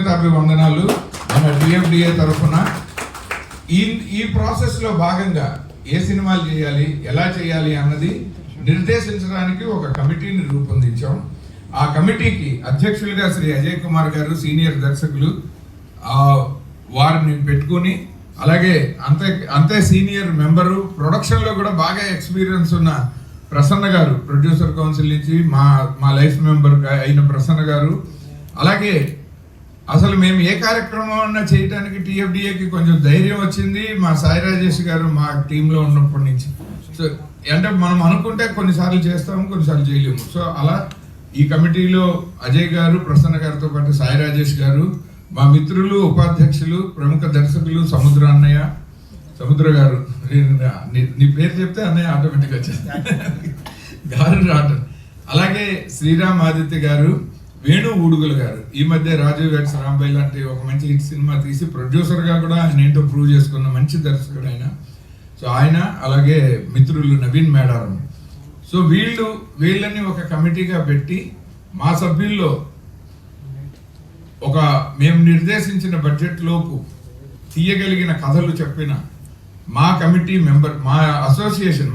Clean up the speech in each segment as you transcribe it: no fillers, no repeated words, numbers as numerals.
కృతజ్ఞతాభివందనాలు మన డిఎఫ్డిఏ తరఫున. ఈ ప్రాసెస్లో భాగంగా ఏ సినిమాలు చేయాలి, ఎలా చేయాలి అన్నది నిర్దేశించడానికి ఒక కమిటీని రూపొందించాం. ఆ కమిటీకి అధ్యక్షులుగా శ్రీ అజయ్ కుమార్ గారు, సీనియర్ దర్శకులు, వారిని పెట్టుకుని, అలాగే అంతే సీనియర్ మెంబరు, ప్రొడక్షన్లో కూడా బాగా ఎక్స్పీరియన్స్ ఉన్న ప్రసన్న గారు, ప్రొడ్యూసర్ కౌన్సిల్ నుంచి మా లైఫ్ మెంబర్ అయిన ప్రసన్న గారు, అలాగే అసలు మేము ఏ కార్యక్రమం అన్నా చేయడానికి టీఎఫ్డిఏకి కొంచెం ధైర్యం వచ్చింది మా సాయి రాజేష్ గారు మా టీంలో ఉన్నప్పటి నుంచి. సో అంటే మనం అనుకుంటే కొన్నిసార్లు చేస్తాము, కొన్నిసార్లు చేయలేము. సో అలా ఈ కమిటీలో అజయ్ గారు, ప్రసన్న గారితో పాటు సాయి రాజేష్ గారు, మా మిత్రులు, ఉపాధ్యక్షులు, ప్రముఖ దర్శకులు సముద్ర గారు, నీ పేరు చెప్తే అన్నయ్య ఆటోమేటిక్గా వచ్చేస్తారు గారు, అలాగే శ్రీరామ్ ఆదిత్య గారు, వేణు ఊడుగుల గారు. ఈ మధ్య రాజు వెడ్స్ రాంబాయ్ లాంటి ఒక మంచి హిట్ సినిమా తీసి ప్రొడ్యూసర్గా కూడా ఆయన ఏంటో ప్రూవ్ చేసుకున్న మంచి దర్శకుడు ఆయన. సో ఆయన, అలాగే మిత్రులు నవీన్ మేడారం. సో వీళ్ళని ఒక కమిటీగా పెట్టి మా సభ్యుల్లో మేము నిర్దేశించిన బడ్జెట్ లోపు తీయగలిగిన కథలు చెప్పిన మా కమిటీ మెంబర్, మా అసోసియేషన్,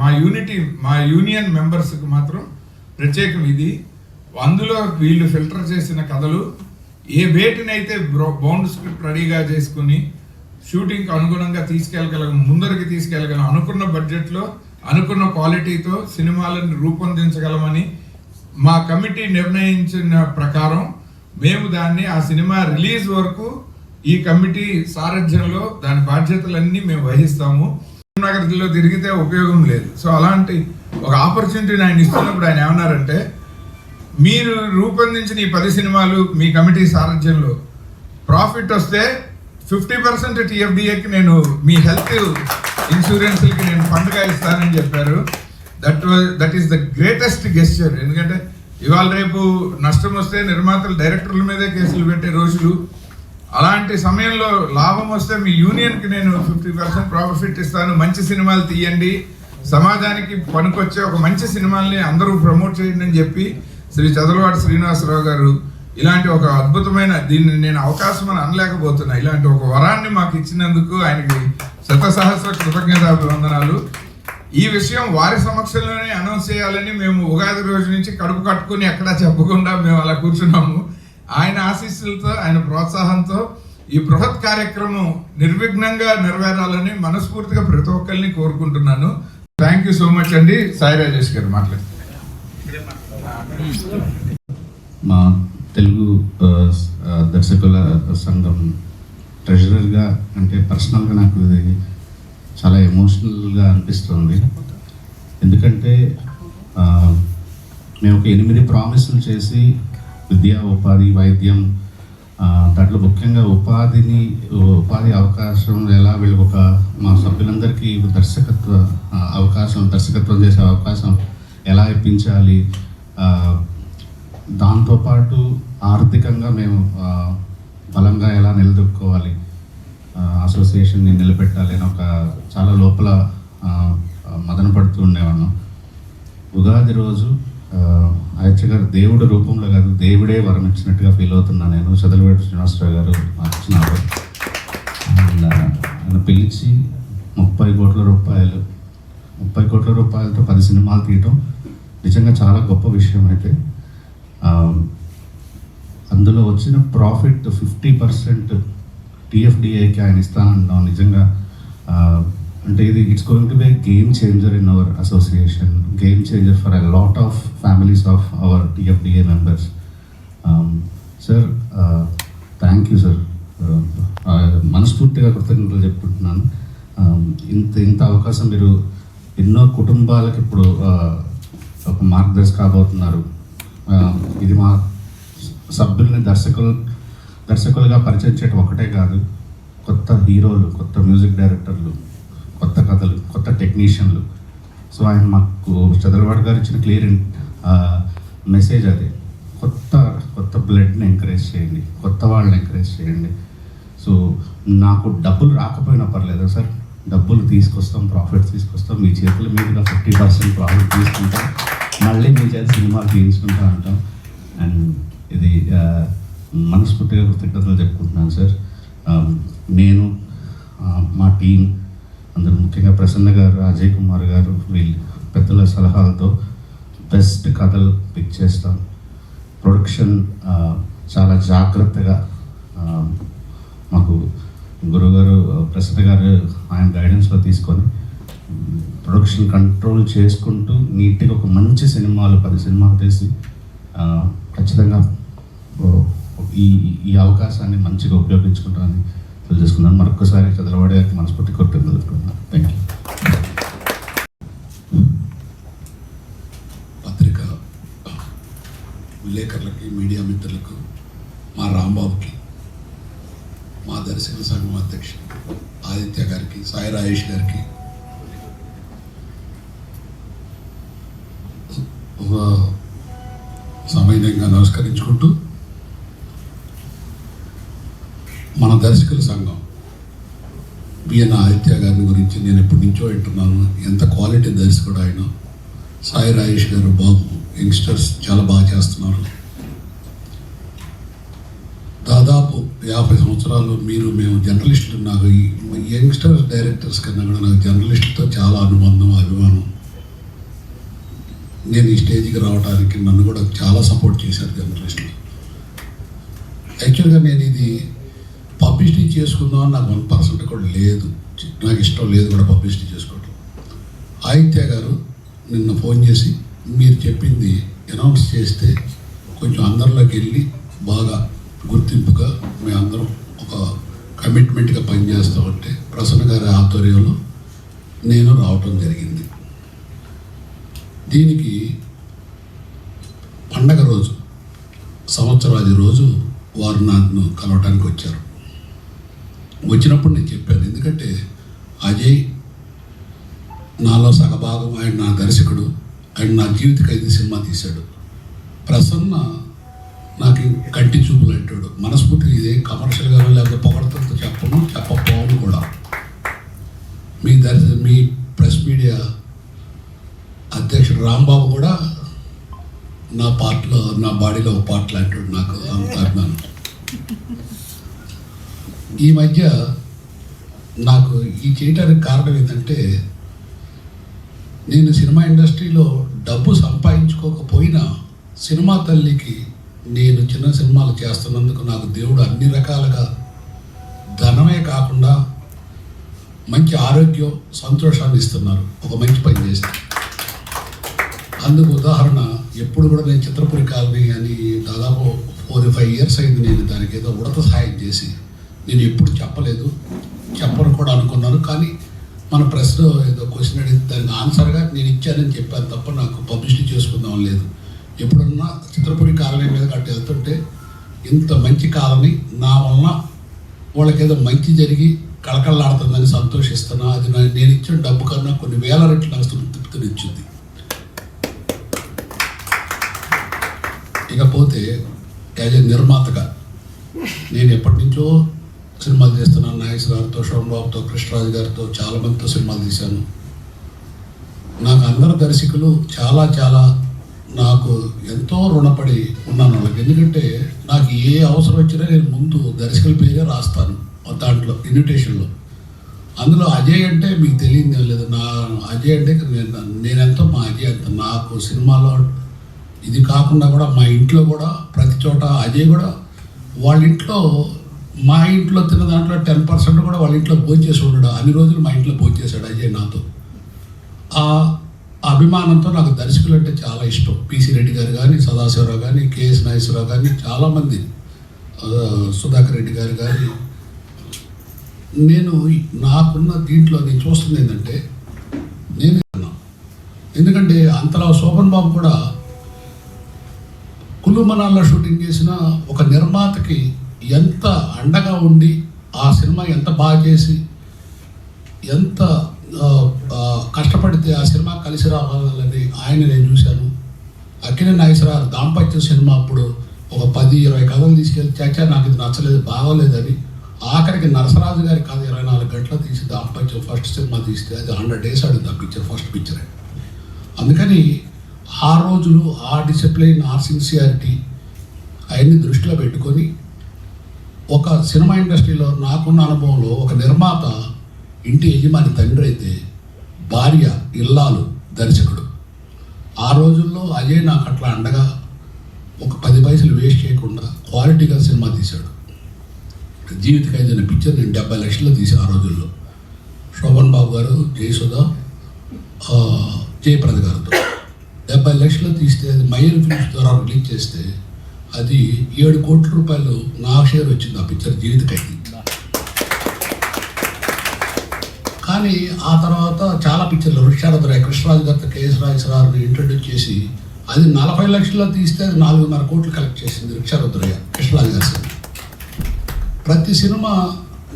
మా యూనియన్ మెంబర్స్కి మాత్రం ప్రత్యేకం ఇది. అందులో వీళ్ళు ఫిల్టర్ చేసిన కథలు ఏ వేటినైతే బౌండ్ స్క్రిప్ట్ రెడీగా చేసుకుని షూటింగ్కి అనుగుణంగా ముందరికి తీసుకెళ్ళగలం, అనుకున్న బడ్జెట్లో అనుకున్న క్వాలిటీతో సినిమాలను రూపొందించగలమని మా కమిటీ నిర్ణయించిన ప్రకారం మేము దాన్ని ఆ సినిమా రిలీజ్ వరకు ఈ కమిటీ సారథ్యంలో దాని బాధ్యతలన్నీ మేము వహిస్తాము. నగరంలో తిరిగితే ఉపయోగం లేదు. సో అలాంటి ఒక ఆపర్చునిటీని ఆయన ఇస్తున్నప్పుడు ఆయన ఏమన్నారంటే, మీరు రూపొందించిన ఈ 10 సినిమాలు మీ కమిటీ సారథ్యంలో ప్రాఫిట్ వస్తే 50% టీఎఫ్డిఏకి నేను మీ హెల్త్ ఇన్సూరెన్స్లకి నేను ఫండ్గా ఇస్తానని చెప్పారు. That is the greatest gesture. ఎందుకంటే ఇవాళ రేపు నష్టం వస్తే నిర్మాతలు డైరెక్టర్ల మీదే కేసులు పెట్టే రోజులు. అలాంటి సమయంలో లాభం వస్తే మీ యూనియన్కి నేను 50% ప్రాఫిట్ ఇస్తాను, మంచి సినిమాలు తీయండి, సమాజానికి పనికొచ్చే ఒక మంచి సినిమాల్ని అందరూ ప్రమోట్ చేయండి అని చెప్పి శ్రీ చదలవాడ శ్రీనివాసరావు గారు ఇలాంటి ఒక అద్భుతమైన, దీన్ని నేను అవకాశం అని అనలేకపోతున్నా, ఇలాంటి ఒక వరాన్ని మాకు ఇచ్చినందుకు ఆయనకి శతసహస్ర కృతజ్ఞతాభివందనాలు. ఈ విషయం వారి సమక్షంలోనే అనౌన్స్ చేయాలని మేము ఉగాది రోజు నుంచి కడుపు కట్టుకుని ఎక్కడా చెప్పకుండా మేము అలా కూర్చున్నాము. ఆయన ఆశీస్సులతో, ఆయన ప్రోత్సాహంతో ఈ బృహత్ కార్యక్రమం నిర్విఘ్నంగా నెరవేరాలని మనస్ఫూర్తిగా ప్రతి ఒక్కరిని కోరుకుంటున్నాను. థ్యాంక్ యూ సో మచ్ అండి. సాయి రాజేష్ గారు మాట్లాడారు. మా తెలుగు దర్శకుల సంఘం ట్రెజరర్గా, అంటే పర్సనల్గా నాకు ఇది చాలా ఎమోషనల్గా అనిపిస్తుంది. ఎందుకంటే మేము ఒక 8 ప్రామిసులు చేసి విద్యా, ఉపాధి, వైద్యం, దాంట్లో ముఖ్యంగా ఉపాధి అవకాశం ఎలా వీళ్ళకి మా సభ్యులందరికీ దర్శకత్వం చేసే అవకాశం ఎలా ఇప్పించాలి, దాంతోపాటు ఆర్థికంగా మేము బలంగా ఎలా నిలదొక్కుకోవాలి, అసోసియేషన్ని నిలబెట్టాలి అని చాలా లోపల మదన పడుతూ ఉండేవాళ్ళం. ఉగాది రోజు ఆయచ్చ గారు దేవుడి రూపంలో కాదు, దేవుడే వరం ఇచ్చినట్టుగా ఫీల్ అవుతున్నా నేను. చదలవేటి శ్రీనివాసరావు గారు ఇచ్చినారు. ఆయన పిలిచి 30 కోట్ల రూపాయలతో 10 సినిమాలు తీయటం నిజంగా చాలా గొప్ప విషయం. అయితే అందులో వచ్చిన ప్రాఫిట్ 50% టీఎఫ్డిఏకి ఆయన ఇస్తానంటాం. నిజంగా అంటే it's going to be game changer in our association, game changer for a lot of families of our TFDA members. Sir, thank you sir. మనస్ఫూర్తిగా కృతజ్ఞతలు చెప్పుకుంటున్నాను. ఇంత అవకాశం మీరు ఎన్నో కుటుంబాలకు ఇప్పుడు ఒక మార్గదర్శి కాబోతున్నారు. ఇది మా సభ్యుల్ని దర్శకులుగా పరిచయం చేయడం ఒకటే కాదు, కొత్త హీరోలు, కొత్త మ్యూజిక్ డైరెక్టర్లు, కొత్త కథలు, కొత్త టెక్నీషియన్లు. సో ఆయన మాకు చదలవాడ గారు ఇచ్చిన క్లియర్ మెసేజ్ అదే, కొత్త బ్లడ్ని ఎంకరేజ్ చేయండి, కొత్త వాళ్ళని ఎంకరేజ్ చేయండి. సో నాకు డబ్బులు రాకపోయినా పర్లేదా సార్, డబ్బులు తీసుకొస్తాం, ప్రాఫిట్ తీసుకొస్తాం, మీ చేతుల మీదుగా 50% ప్రాఫిట్ తీసుకుంటాం, మళ్ళీ మీ చేతి సినిమాలు తీయించుకుంటా అంటాం. అండ్ ఇది మనస్ఫూర్తిగా కృతజ్ఞతలు చెప్పుకుంటాం. నేను మా టీం అందరూ, ముఖ్యంగా ప్రసన్న గారు, అజయ్ కుమార్ గారు, వీళ్ళు పెద్దల సలహాలతో బెస్ట్ కథలు పిక్ చేస్తాం. ప్రొడక్షన్ చాలా జాగ్రత్తగా మాకు గురుగారు ప్రసన్న గారు ఆయన గైడెన్స్లో తీసుకొని ప్రొడక్షన్ కంట్రోల్ చేసుకుంటూ నీట్గా ఒక మంచి సినిమాలు 10 సినిమాలు తీసి ఖచ్చితంగా ఈ అవకాశాన్ని మంచిగా ఉపయోగించుకుంటానని తెలియజేసుకున్నాను. మరొకసారి చదలవాడి గారికి మనస్ఫూర్తి కొట్టుకుని తెలుసుకున్నాను. Thank you. పత్రికా విలేకరులకి, మీడియా మిత్రులకు, మా రాంబాబుకి, మా దర్శకుల సంఘం అధ్యక్షుడు ఆదిత్య గారికి, సాయి రాజేష్ గారికి, సమయంగా నమస్కరించుకుంటూ, మన దర్శకుల సంఘం బిఎన్ ఆదిత్య గారిని గురించి నేను ఎప్పటి నుంచో వింటున్నాను. ఎంత క్వాలిటీ దర్శకుడు ఆయన. సాయి రాజేష్ గారు, బాబు యంగ్స్టర్స్ చాలా బాగా చేస్తున్నారు. దాదాపు 50 సంవత్సరాలు మేము జర్నలిస్టులు. నాకు ఈ యంగ్స్టర్స్ డైరెక్టర్స్ కన్నా కూడా నాకు జర్నలిస్టులతో చాలా అనుబంధం, అభిమానం. నేను ఈ స్టేజ్కి రావడానికి నన్ను కూడా చాలా సపోర్ట్ చేశారు జర్నలిస్టులు. యాక్చువల్గా నేను ఇది పబ్లిసిటీ చేసుకుందామని నాకు 1% కూడా లేదు. నాకు ఇష్టం లేదు కూడా పబ్లిసిటీ చేసుకోవడం. ఆదిత్య గారు నిన్న ఫోన్ చేసి మీరు చెప్పింది అనౌన్స్ చేస్తే కొంచెం అందరిలోకి వెళ్ళి బాగా గుర్తింపుగా మేమందరం ఒక కమిట్మెంట్గా పనిచేస్తామంటే ప్రసన్న గారి ఆధ్వర్యంలో నేను రావటం జరిగింది. దీనికి పండగ రోజు, సంవత్సరాది రోజు వారు నన్ను కలవటానికి వచ్చారు. వచ్చినప్పుడు నేను చెప్పాను, ఎందుకంటే అజయ్ నాలో సగభాగం, ఆయన నా దర్శకుడు, ఆయన నా జీవిత ఖైదీ సినిమా తీశాడు. ప్రసన్న నాకు కంటి చూపులు అంటాడు. మనస్ఫూర్తిగా ఇదే కమర్షియల్గా లేకపోతే పొగడతంతో చెప్పకపోవడం కూడా. మీ ప్రెస్ మీడియా అధ్యక్షుడు రాంబాబు కూడా నా పార్ట్లో, నా బాడీలో ఒక పార్ట్ లాంటాడు. నాకు అంత అభిమానం. ఈ మధ్య నాకు ఈ చేయడానికి కారణం ఏంటంటే, నేను సినిమా ఇండస్ట్రీలో డబ్బు సంపాదించుకోకపోయినా సినిమా తల్లికి నేను చిన్న సినిమాలు చేస్తున్నందుకు నాకు దేవుడు అన్ని రకాలుగా ధనమే కాకుండా మంచి ఆరోగ్యం, సంతోషాన్ని ఇస్తున్నారు ఒక మంచి పని చేస్తే. అందుకు ఉదాహరణ, ఎప్పుడు కూడా నేను చిత్రపురి కాలనీ అని దాదాపు 4-5 ఇయర్స్ అయింది నేను దానికి ఏదో ఉడత సహాయం చేసి. నేను ఎప్పుడు చెప్పలేదు, చెప్పను కూడా అనుకున్నాను. కానీ మన ప్రెస్లో ఏదో క్వశ్చన్ అడిగితే దానికి ఆన్సర్గా నేను ఇచ్చానని చెప్పాను తప్ప నాకు పబ్లిసిటీ చేసుకుందాం లేదు. ఎప్పుడన్నా చిత్రపురి కాలనీ మీద కట్టి వెళ్తుంటే ఇంత మంచి కాలనీ నా వలన వాళ్ళకి ఏదో మంచి జరిగి కళకళలాడుతుందని సంతోషిస్తున్నా. అది నేను ఇచ్చిన డబ్బు కన్నా కొన్ని వేల రెట్లు నాకు తృప్తినిచ్చింది. ఇకపోతే యాజ్ ఎ నిర్మాతగా నేను ఎప్పటి నుంచో సినిమాలు చేస్తున్నాను. నాగేశ్వరరావుతో, శోభన్బాబుతో, కృష్ణరాజు గారితో, చాలామందితో సినిమాలు తీశాను. నాకు అందరు దర్శకులు చాలా నాకు ఎంతో రుణపడి ఉన్నాను వాళ్ళకి. ఎందుకంటే నాకు ఏ అవసరం వచ్చినా నేను ముందు దర్శకుల పేరే రాస్తాను దాంట్లో ఇన్విటేషన్లో. అందులో అజయ్ అంటే మీకు తెలియదు లేదు. నా అజయ్ అంటే నేనెంతో మా అజయ్ అంత. నాకు సినిమాలో ఇది కాకుండా కూడా మా ఇంట్లో కూడా ప్రతి చోట అజయ్ కూడా వాళ్ళ ఇంట్లో, మా ఇంట్లో తిన్న దాంట్లో 10% కూడా వాళ్ళ ఇంట్లో భోంచేసి ఉండడు. అన్ని రోజులు మా ఇంట్లో భోంచేశాడు అజయ్ నాతో. ఆ అభిమానంతో నాకు దర్శకులు అంటే చాలా ఇష్టం. పిసి రెడ్డి గారు కానీ, సదాశివరావు కానీ, కేఎస్ నాగేశ్వరరావు కానీ, చాలామంది, సుధాకర్ రెడ్డి గారు కానీ. నేను నాకున్న దీంట్లో నేను చూస్తుంది ఏంటంటే, నేను ఎందుకంటే అంతలా శోభన్ బాబు కూడా కులు మనాల్లో షూటింగ్ చేసిన ఒక నిర్మాతకి ఎంత అండగా ఉండి ఆ సినిమా ఎంత బాగా చేసి ఎంత కష్టపడితే ఆ సినిమా కలిసి రావాలని ఆయన నేను చూశాను. అక్కినేని నాగేశ్వరరావు దాంపత్య సినిమా అప్పుడు ఒక 10-20 కథలు తీసుకెళ్ళి చాచా నాకు ఇది నచ్చలేదు, బాగోలేదని ఆఖరికి నరసరాజు గారి కథ 24 గంటలు తీసి దాంపత్యం ఫస్ట్ సినిమా తీస్తే అది 100 days ఆడింది ఆ పిక్చర్, ఫస్ట్ పిక్చరే. అందుకని ఆ రోజులు, ఆ డిసిప్లిన్, ఆ సిన్సియారిటీ అవన్నీ దృష్టిలో పెట్టుకొని ఒక సినిమా ఇండస్ట్రీలో నాకున్న అనుభవంలో ఒక నిర్మాత ఇంటి యజమాని తండ్రి అయితే భార్య ఇల్లాలు దర్శకుడు. ఆ రోజుల్లో అజయ్ నాకు అట్లా అండగా ఒక 10 పైసలు వేస్ట్ చేయకుండా క్వాలిటీగా సినిమా తీశాడు. జీవిత ఖైదైన పిక్చర్ నేను 70 లక్షల్లో తీసాను ఆ రోజుల్లో. శోభన్ బాబు గారు, జయసుధ, జయప్రద గారితో 70 లక్షలు తీస్తే అది మయూర్ ఫిల్మ్స్ ద్వారా రిలీజ్ చేస్తే అది 7 కోట్ల రూపాయలు నా షేర్ వచ్చింది ఆ పిక్చర్ జీవిత ఖైదీ. కానీ ఆ తర్వాత చాలా పిక్చర్లు రిక్షారథురాయ్ కృష్ణరాజు గారితో కేఎస్ రాజేశ్వరరావుని ఇంట్రడ్యూస్ చేసి అది 40 లక్షల్లో తీస్తే అది 4.5 కోట్లు కలెక్ట్ చేసింది రిక్షారథురాయ్ కృష్ణరాజు గారి. ప్రతి సినిమా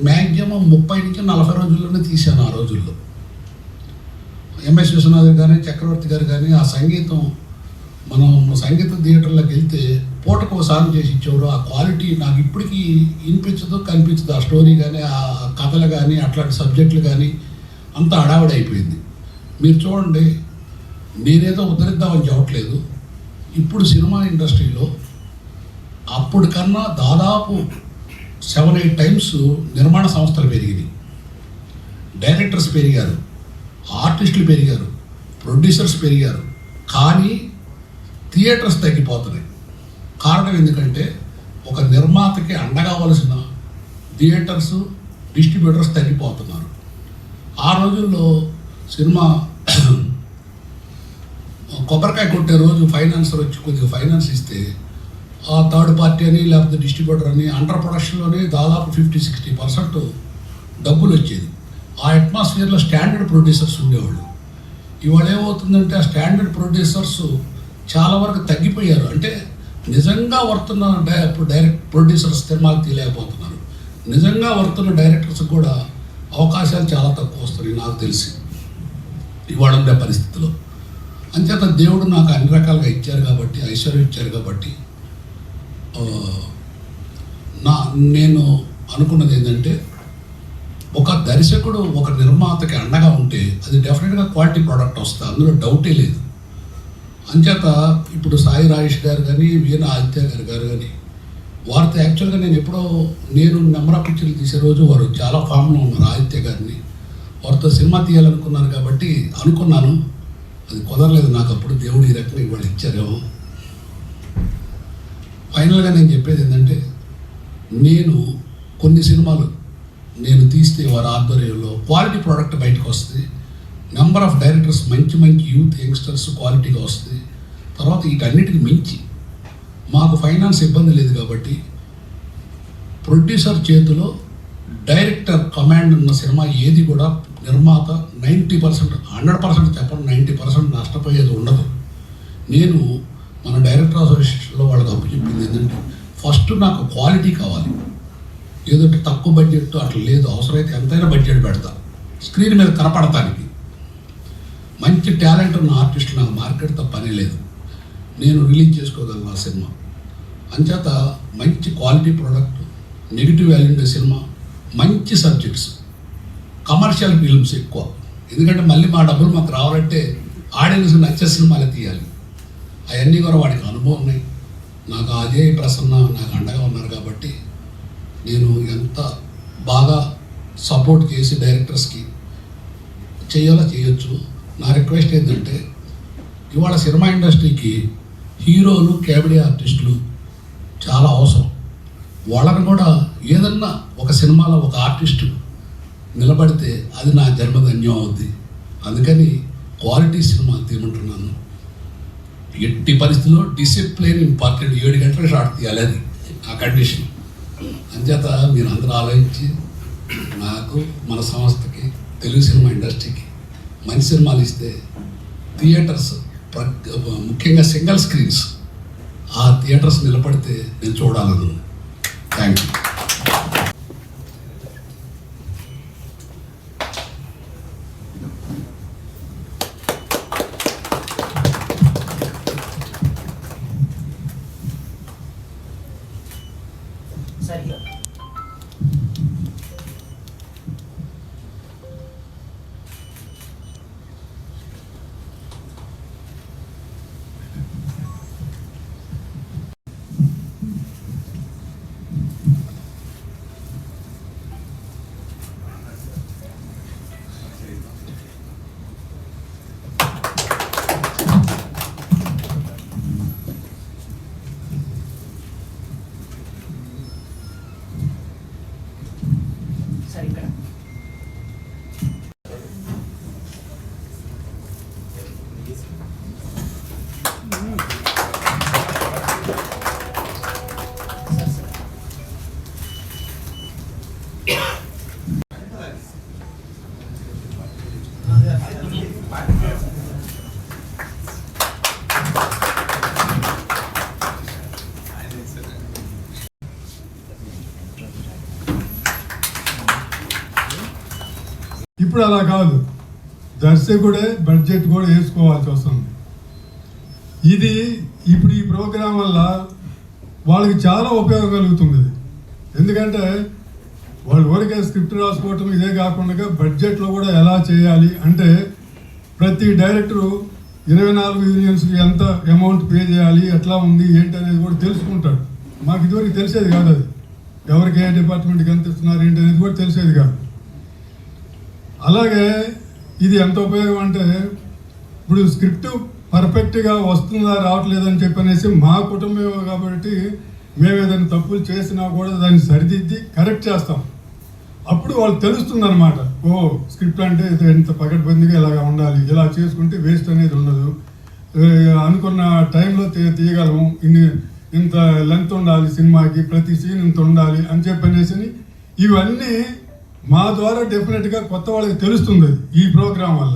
మ్యాక్సిమం 30 నుంచి 40 రోజుల్లోనే తీశాను ఆ రోజుల్లో. ఎంఎస్ విశ్వనాథ్ కానీ చక్రవర్తి గారు కానీ ఆ సంగీతం మనం సంగీత థియేటర్లోకి వెళ్తే పూటకు సాంగ్ చేసి ఇచ్చేవారు. ఆ క్వాలిటీ నాకు ఇప్పటికీ వినిపించదు కనిపించదు. ఆ స్టోరీ కానీ ఆ కథలు కానీ అట్లాంటి సబ్జెక్టులు కానీ అంతా హడావిడి అయిపోయింది. మీరు చూడండి, నేనేదో ఉద్ధరిద్దామని చెప్పట్లేదు. ఇప్పుడు సినిమా ఇండస్ట్రీలో అప్పటికన్నా దాదాపు 7-8 టైమ్స్ నిర్మాణ సంస్థలు పెరిగినాయి, డైరెక్టర్స్ పెరిగారు, ఆర్టిస్టులు పెరిగారు, ప్రొడ్యూసర్స్ పెరిగారు. కానీ థియేటర్స్ తగ్గిపోతున్నాయి. కారణం ఎందుకంటే ఒక నిర్మాతకి అండగావలసిన థియేటర్స్, డిస్ట్రిబ్యూటర్స్ తగ్గిపోతున్నారు. ఆ రోజుల్లో సినిమా కొబ్బరికాయ కొట్టే రోజు ఫైనాన్సర్ వచ్చి కొద్దిగా ఫైనాన్స్ ఇస్తే ఆ థర్డ్ పార్టీ అని లేకపోతే డిస్ట్రిబ్యూటర్ అని అండర్ ప్రొడక్షన్లోనే దాదాపు 50-60% డబ్బులు వచ్చేది. ఆ అట్మాస్ఫియర్లో స్టాండర్డ్ ప్రొడ్యూసర్స్ ఉండేవాళ్ళు. ఇవాళ ఏమవుతుందంటే ఆ స్టాండర్డ్ ప్రొడ్యూసర్స్ చాలా వరకు తగ్గిపోయారు. అంటే నిజంగా వర్తున్న డైరెక్ట్ ప్రొడ్యూసర్స్ సినిమాలు తీయలేకపోతున్నారు. నిజంగా వర్తున్న డైరెక్టర్స్ కూడా అవకాశాలు చాలా తక్కువ వస్తున్నాయి నాకు తెలిసి ఇవాళ ఉండే పరిస్థితిలో. అంచేత దేవుడు నాకు అన్ని రకాలుగా ఇచ్చారు కాబట్టి, ఐశ్వర్యం ఇచ్చారు కాబట్టి నేను అనుకున్నది ఏంటంటే ఒక దర్శకుడు ఒక నిర్మాతకి అండగా ఉంటే అది డెఫినెట్గా క్వాలిటీ ప్రోడక్ట్ వస్తుంది, అందులో డౌటే లేదు. అంచేత ఇప్పుడు సాయి రాజేష్ గారు కానీ వీణ ఆదిత్య గారు కానీ వారితో యాక్చువల్గా నేను నెంబర్ ఆఫ్ పిక్చర్లు తీసే రోజు వారు చాలా ఫామ్లో ఉన్నారు. ఆదిత్య గారిని వారితో సినిమా తీయాలనుకున్నాను కాబట్టి అనుకున్నాను, అది కుదరలేదు నాకు. అప్పుడు దేవుడు ఈ రకంగా ఇవాళ ఇచ్చారేమో. ఫైనల్గా నేను చెప్పేది ఏంటంటే నేను కొన్ని సినిమాలు నేను తీస్తే వారి ఆధ్వర్యంలో క్వాలిటీ ప్రోడక్ట్ బయటకు వస్తుంది. నెంబర్ ఆఫ్ డైరెక్టర్స్ మంచి యూత్ యంగ్స్టర్స్ క్వాలిటీగా వస్తుంది. తర్వాత వీటన్నిటికి మించి మాకు ఫైనాన్స్ ఇబ్బంది లేదు కాబట్టి ప్రొడ్యూసర్ చేతిలో డైరెక్టర్ కమాండ్ ఉన్న సినిమా ఏది కూడా నిర్మాత 90%, 100% చెప్పండి, 90% నష్టపోయేది ఉండదు. నేను మన డైరెక్టర్ అసోసియేషన్లో వాళ్ళకి అప్పు చెప్పింది ఏంటంటే ఫస్ట్ నాకు క్వాలిటీ కావాలి. ఏదో తక్కువ బడ్జెట్ అట్లా లేదు, అవసరమైతే ఎంతైనా బడ్జెట్ పెడతా స్క్రీన్ మీద కనపడటానికి. మంచి టాలెంట్ ఉన్న ఆర్టిస్ట్ నాకు మార్కెట్తో పని లేదు, నేను రిలీజ్ చేసుకోగలను ఆ సినిమా. అంచేత మంచి క్వాలిటీ ప్రోడక్ట్, నెగిటివ్ వాల్యూ ఉండే సినిమా, మంచి సబ్జెక్ట్స్, కమర్షియల్ ఫిల్మ్స్ ఎక్కువ. ఎందుకంటే మళ్ళీ మా డబ్బులు మాకు రావాలంటే ఆడియన్స్ నచ్చే సినిమాలే తీయాలి. అవన్నీ కూడా వాడికి అనుభవం ఉన్నాయి. నాకు అజయ్ ప్రసన్న నాకు అండగా ఉన్నారు కాబట్టి నేను ఎంత బాగా సపోర్ట్ చేసి డైరెక్టర్స్కి చేయాలో చేయొచ్చు. నా రిక్వెస్ట్ ఏంటంటే ఇవాళ సినిమా ఇండస్ట్రీకి హీరోలు, క్యాబిడీ ఆర్టిస్టులు చాలా అవసరం. వాళ్ళని కూడా ఏదన్నా ఒక సినిమాలో ఒక ఆర్టిస్టు నిలబడితే అది నా జన్మధన్యం అవుద్ది. అందుకని క్వాలిటీ సినిమా తీయమంటున్నాను. ఎట్టి పరిస్థితుల్లో డిసిప్లిన్ ఇంపార్టెంట్. 7 గంటల షాట్ తీయాలి, అది ఆ కండిషన్. అంచేత మీరు అందరూ ఆలోచించి నాకు, మన సంస్థకి, తెలుగు సినిమా ఇండస్ట్రీకి మంచి సినిమాలు ఇస్తే థియేటర్స్, ముఖ్యంగా సింగిల్ స్క్రీన్స్, ఆ థియేటర్స్ నిలబడితే నేను చూడాలను. Thank you. సరే ఇప్పుడు అలా కాదు, దర్శకుడే బడ్జెట్ కూడా వేసుకోవాల్సి వస్తుంది. ఇది ఇప్పుడు ఈ ప్రోగ్రాం వల్ల వాళ్ళకి చాలా ఉపయోగం కలుగుతుంది. ఎందుకంటే వాళ్ళు ఊరికే స్క్రిప్ట్ రాసుకోవటం ఇదే కాకుండా బడ్జెట్లో కూడా ఎలా చేయాలి అంటే ప్రతి డైరెక్టరు 24 యూనియన్స్కి ఎంత అమౌంట్ పే చేయాలి, ఎట్లా ఉంది ఏంటి అనేది కూడా తెలుసుకుంటాడు. మాకు ఇదివరకు తెలిసేది కాదు, అది ఎవరికి ఏ డిపార్ట్మెంట్కి ఎంత ఇస్తున్నారు ఏంటి అనేది కూడా తెలిసేది కాదు. అలాగే ఇది ఎంత ఉపయోగం అంటే ఇప్పుడు స్క్రిప్ట్ పర్ఫెక్ట్గా వస్తుందా రావట్లేదని చెప్పనేసి మా కుటుంబం కాబట్టి మేము ఏదైనా తప్పులు చేసినా కూడా దాన్ని సరిదిద్ది కరెక్ట్ చేస్తాం. అప్పుడు వాళ్ళకి తెలుస్తుంది అనమాట, ఓ స్క్రిప్ట్ అంటే ఎంత పకడ్బందీగా ఇలాగా ఉండాలి, ఇలా చేసుకుంటే వేస్ట్ అనేది ఉండదు, అనుకున్న టైంలో తీయగలము, ఇంత లెంత్ ఉండాలి సినిమాకి, ప్రతి సీన్ ఇంత ఉండాలి అని చెప్పనేసి ఇవన్నీ మా ద్వారా డెఫినెట్గా కొత్త వాళ్ళకి తెలుస్తుంది ఈ ప్రోగ్రాం వల్ల.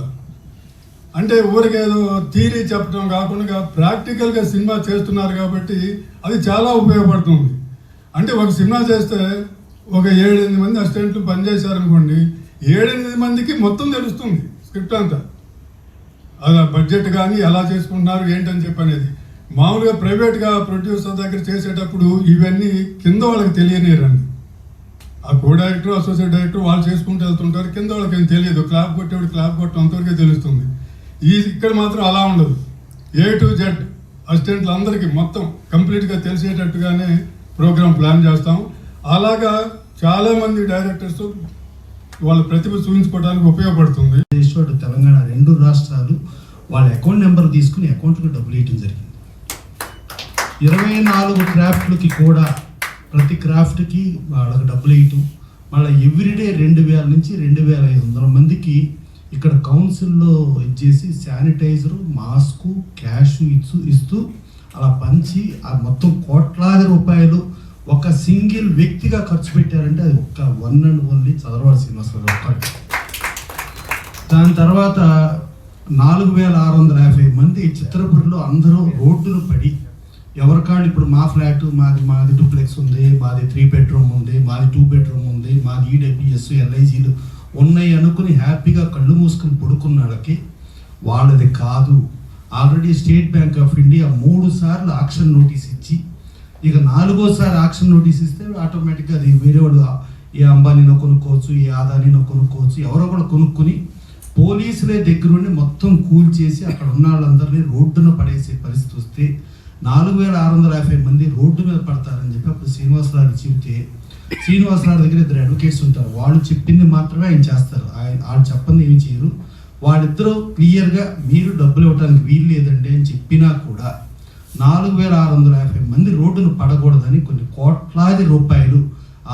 అంటే ఊరికేదో థియరీ చెప్పడం కాకుండా ప్రాక్టికల్గా సినిమా చేస్తున్నారు కాబట్టి అది చాలా ఉపయోగపడుతుంది. అంటే ఒక సినిమా చేస్తే ఒక 7-8 మంది అసిస్టెంట్లు పనిచేశారనుకోండి, 7-8 మందికి మొత్తం తెలుస్తుంది స్క్రిప్ట్ అంతా, అలా బడ్జెట్ కానీ ఎలా చేసుకుంటున్నారు ఏంటని చెప్పనేది. మామూలుగా ప్రైవేట్గా ప్రొడ్యూసర్ దగ్గర చేసేటప్పుడు ఇవన్నీ కింద వాళ్ళకి తెలియనిరండి. ఆ కో డైరెక్టర్ అసోసియేట్ డైరెక్టర్ వాళ్ళు చేసుకుంటూ వెళ్తుంటారు, కింద వాళ్ళకి ఏం తెలియదు, క్లాప్ కొట్టేవాడు క్లాప్ కొట్టడం అంతవరకే తెలుస్తుంది. ఇక్కడ మాత్రం అలా ఉండదు, A to Z అసిస్టెంట్లు అందరికీ మొత్తం కంప్లీట్గా తెలిసేటట్టుగానే ప్రోగ్రామ్ ప్లాన్ చేస్తాం. అలాగా చాలామంది డైరెక్టర్స్ వాళ్ళ ప్రతిభ చూపించుకోవడానికి ఉపయోగపడుతుంది. తెలంగాణ 2 రాష్ట్రాలు వాళ్ళ అకౌంట్ నెంబర్ తీసుకుని అకౌంట్కి డబ్బులు వేయటం జరిగింది. 24 క్రాఫ్ట్లకి కూడా ప్రతి క్రాఫ్ట్కి వాళ్ళకి డబ్బులు వేయటం, మళ్ళీ ఎవ్రీడే 2000 నుంచి 2500 మందికి ఇక్కడ కౌన్సిల్లో ఇచ్చేసి శానిటైజరు, మాస్కు, క్యాష్ ఇస్తూ అలా పంచి ఆ మొత్తం కోట్లాది రూపాయలు ఒక సింగిల్ వ్యక్తిగా ఖర్చు పెట్టారంటే అది ఒక్క one and only Chadaravada Srinivasarao ఒక్కడు. దాని తర్వాత 4650 మంది చిత్రపురిలో అందరూ రోడ్డును పడి ఎవరికాళ్ళు ఇప్పుడు మా ఫ్లాట్ మాది డూప్లెక్స్ ఉంది, మాది 3 బెడ్రూమ్ ఉంది, మాది 2 బెడ్రూమ్ ఉంది, మాది ఈడబ్ల్యూఎస్ ఎల్ఐజీలు ఉన్నాయి అనుకుని హ్యాపీగా కళ్ళు మూసుకుని పడుకున్న వాళ్ళకి వాళ్ళది కాదు. Already state bank of India 3 సార్లు ఆక్షన్ నోటీస్ ఇచ్చి ఇక 4వసారి ఆక్షన్ నోటీస్ ఇస్తే ఆటోమేటిక్గా అది వేరేవాడు ఏ అంబానీనో కొనుక్కోవచ్చు, ఏ ఆదానీనో కొనుక్కోవచ్చు, ఎవరో కూడా కొనుక్కుని పోలీసులే దగ్గరుండి మొత్తం కూల్చేసి అక్కడ ఉన్న వాళ్ళందరినీ రోడ్డున పడేసే పరిస్థితి వస్తే 4650 మంది రోడ్డు మీద పడతారని చెప్పి అప్పుడు శ్రీనివాసరావు చెబితే, శ్రీనివాసరావు దగ్గర 2 అడ్వకేట్స్ ఉంటారు, వాళ్ళు చెప్పింది మాత్రమే ఆయన చేస్తారు, వాళ్ళు చెప్పంది ఏమి చేయరు. వాళ్ళిద్దరూ క్లియర్గా మీరు డబ్బులు ఇవ్వడానికి వీలు లేదండి అని చెప్పినా కూడా 4650 మంది రోడ్డును పడకూడదని కొన్ని కోట్లాది రూపాయలు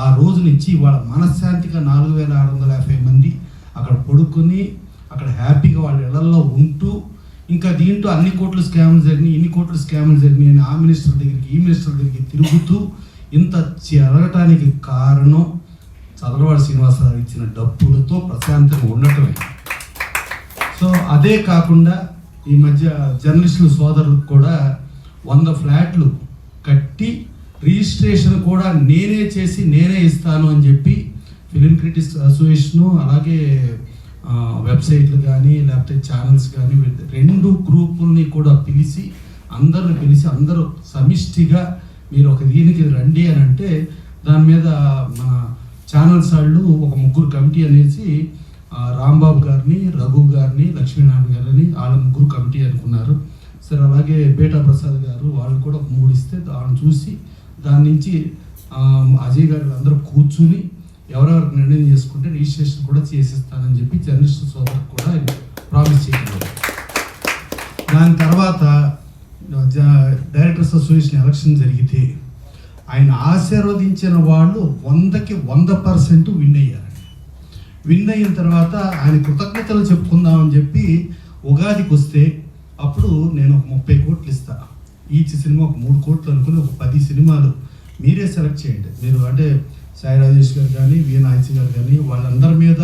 ఆ రోజు నుంచి వాళ్ళ మనశ్శాంతిగా 4650 మంది అక్కడ పడుకొని అక్కడ హ్యాపీగా వాళ్ళ ఇళ్లలో ఉంటూ, ఇంకా దీంట్లో అన్ని కోట్లు స్కామ్లు జరిగినాయి, ఇన్ని కోట్లు స్కామ్లు జరిగినాయి అని ఆ మినిస్టర్ దగ్గరికి ఈ మినిస్టర్ దగ్గరికి తిరుగుతూ ఇంత జరగటానికి కారణం చదరవాడ శ్రీనివాసరావు ఇచ్చిన డబ్బులతో ప్రశాంతంగా ఉండటమే. సో అదే కాకుండా ఈ మధ్య జర్నలిస్టుల సోదరులకు కూడా 100 ఫ్లాట్లు కట్టి రిజిస్ట్రేషన్ కూడా నేనే చేసి నేనే ఇస్తాను అని చెప్పి ఫిలిం క్రిటిక్స్ అసోసియేషను అలాగే వెబ్సైట్లు కానీ లేకపోతే ఛానల్స్ కానీ 2 గ్రూపుల్ని కూడా పిలిచి అందరూ సమిష్టిగా మీరు ఒక దీనికి రండి అని అంటే దాని మీద మన ఛానల్స్ వాళ్ళు ఒక 3 కమిటీ అనేసి రాంబాబు గారిని, రఘు గారిని, లక్ష్మీనారాయణ గారిని వాళ్ళ 3 కమిటీ అనుకున్నారు. సరే అలాగే బేటా ప్రసాద్ గారు వాళ్ళు కూడా 3 ఇస్తే దాన్ని చూసి దాని నుంచి అజయ్ గారు అందరూ కూర్చుని ఎవరెవరికి నిర్ణయం చేసుకుంటే రిజిస్ట్రేషన్ కూడా చేసిస్తానని చెప్పి జర్నలిస్ట్ సోదరులకు కూడా ప్రామిస్ చేయగలరు. దాని తర్వాత డైరెక్టర్స్ అసోసియేషన్ ఎలక్షన్ జరిగితే ఆయన ఆశీర్వదించిన వాళ్ళు 100కి 100% విన్ అయ్యారండి. విన్ అయిన తర్వాత ఆయన కృతజ్ఞతలు చెప్పుకుందామని చెప్పి ఉగాదికి వస్తే అప్పుడు నేను ఒక 30 కోట్లు ఇస్తా, ఈచ్ సినిమా ఒక 3 కోట్లు అనుకుని ఒక 10 సినిమాలు మీరే సెలెక్ట్ చేయండి. మీరు అంటే సాయి రాజేష్ గారు కానీ, విఎన్ఐసి గారు కానీ, వాళ్ళందరి మీద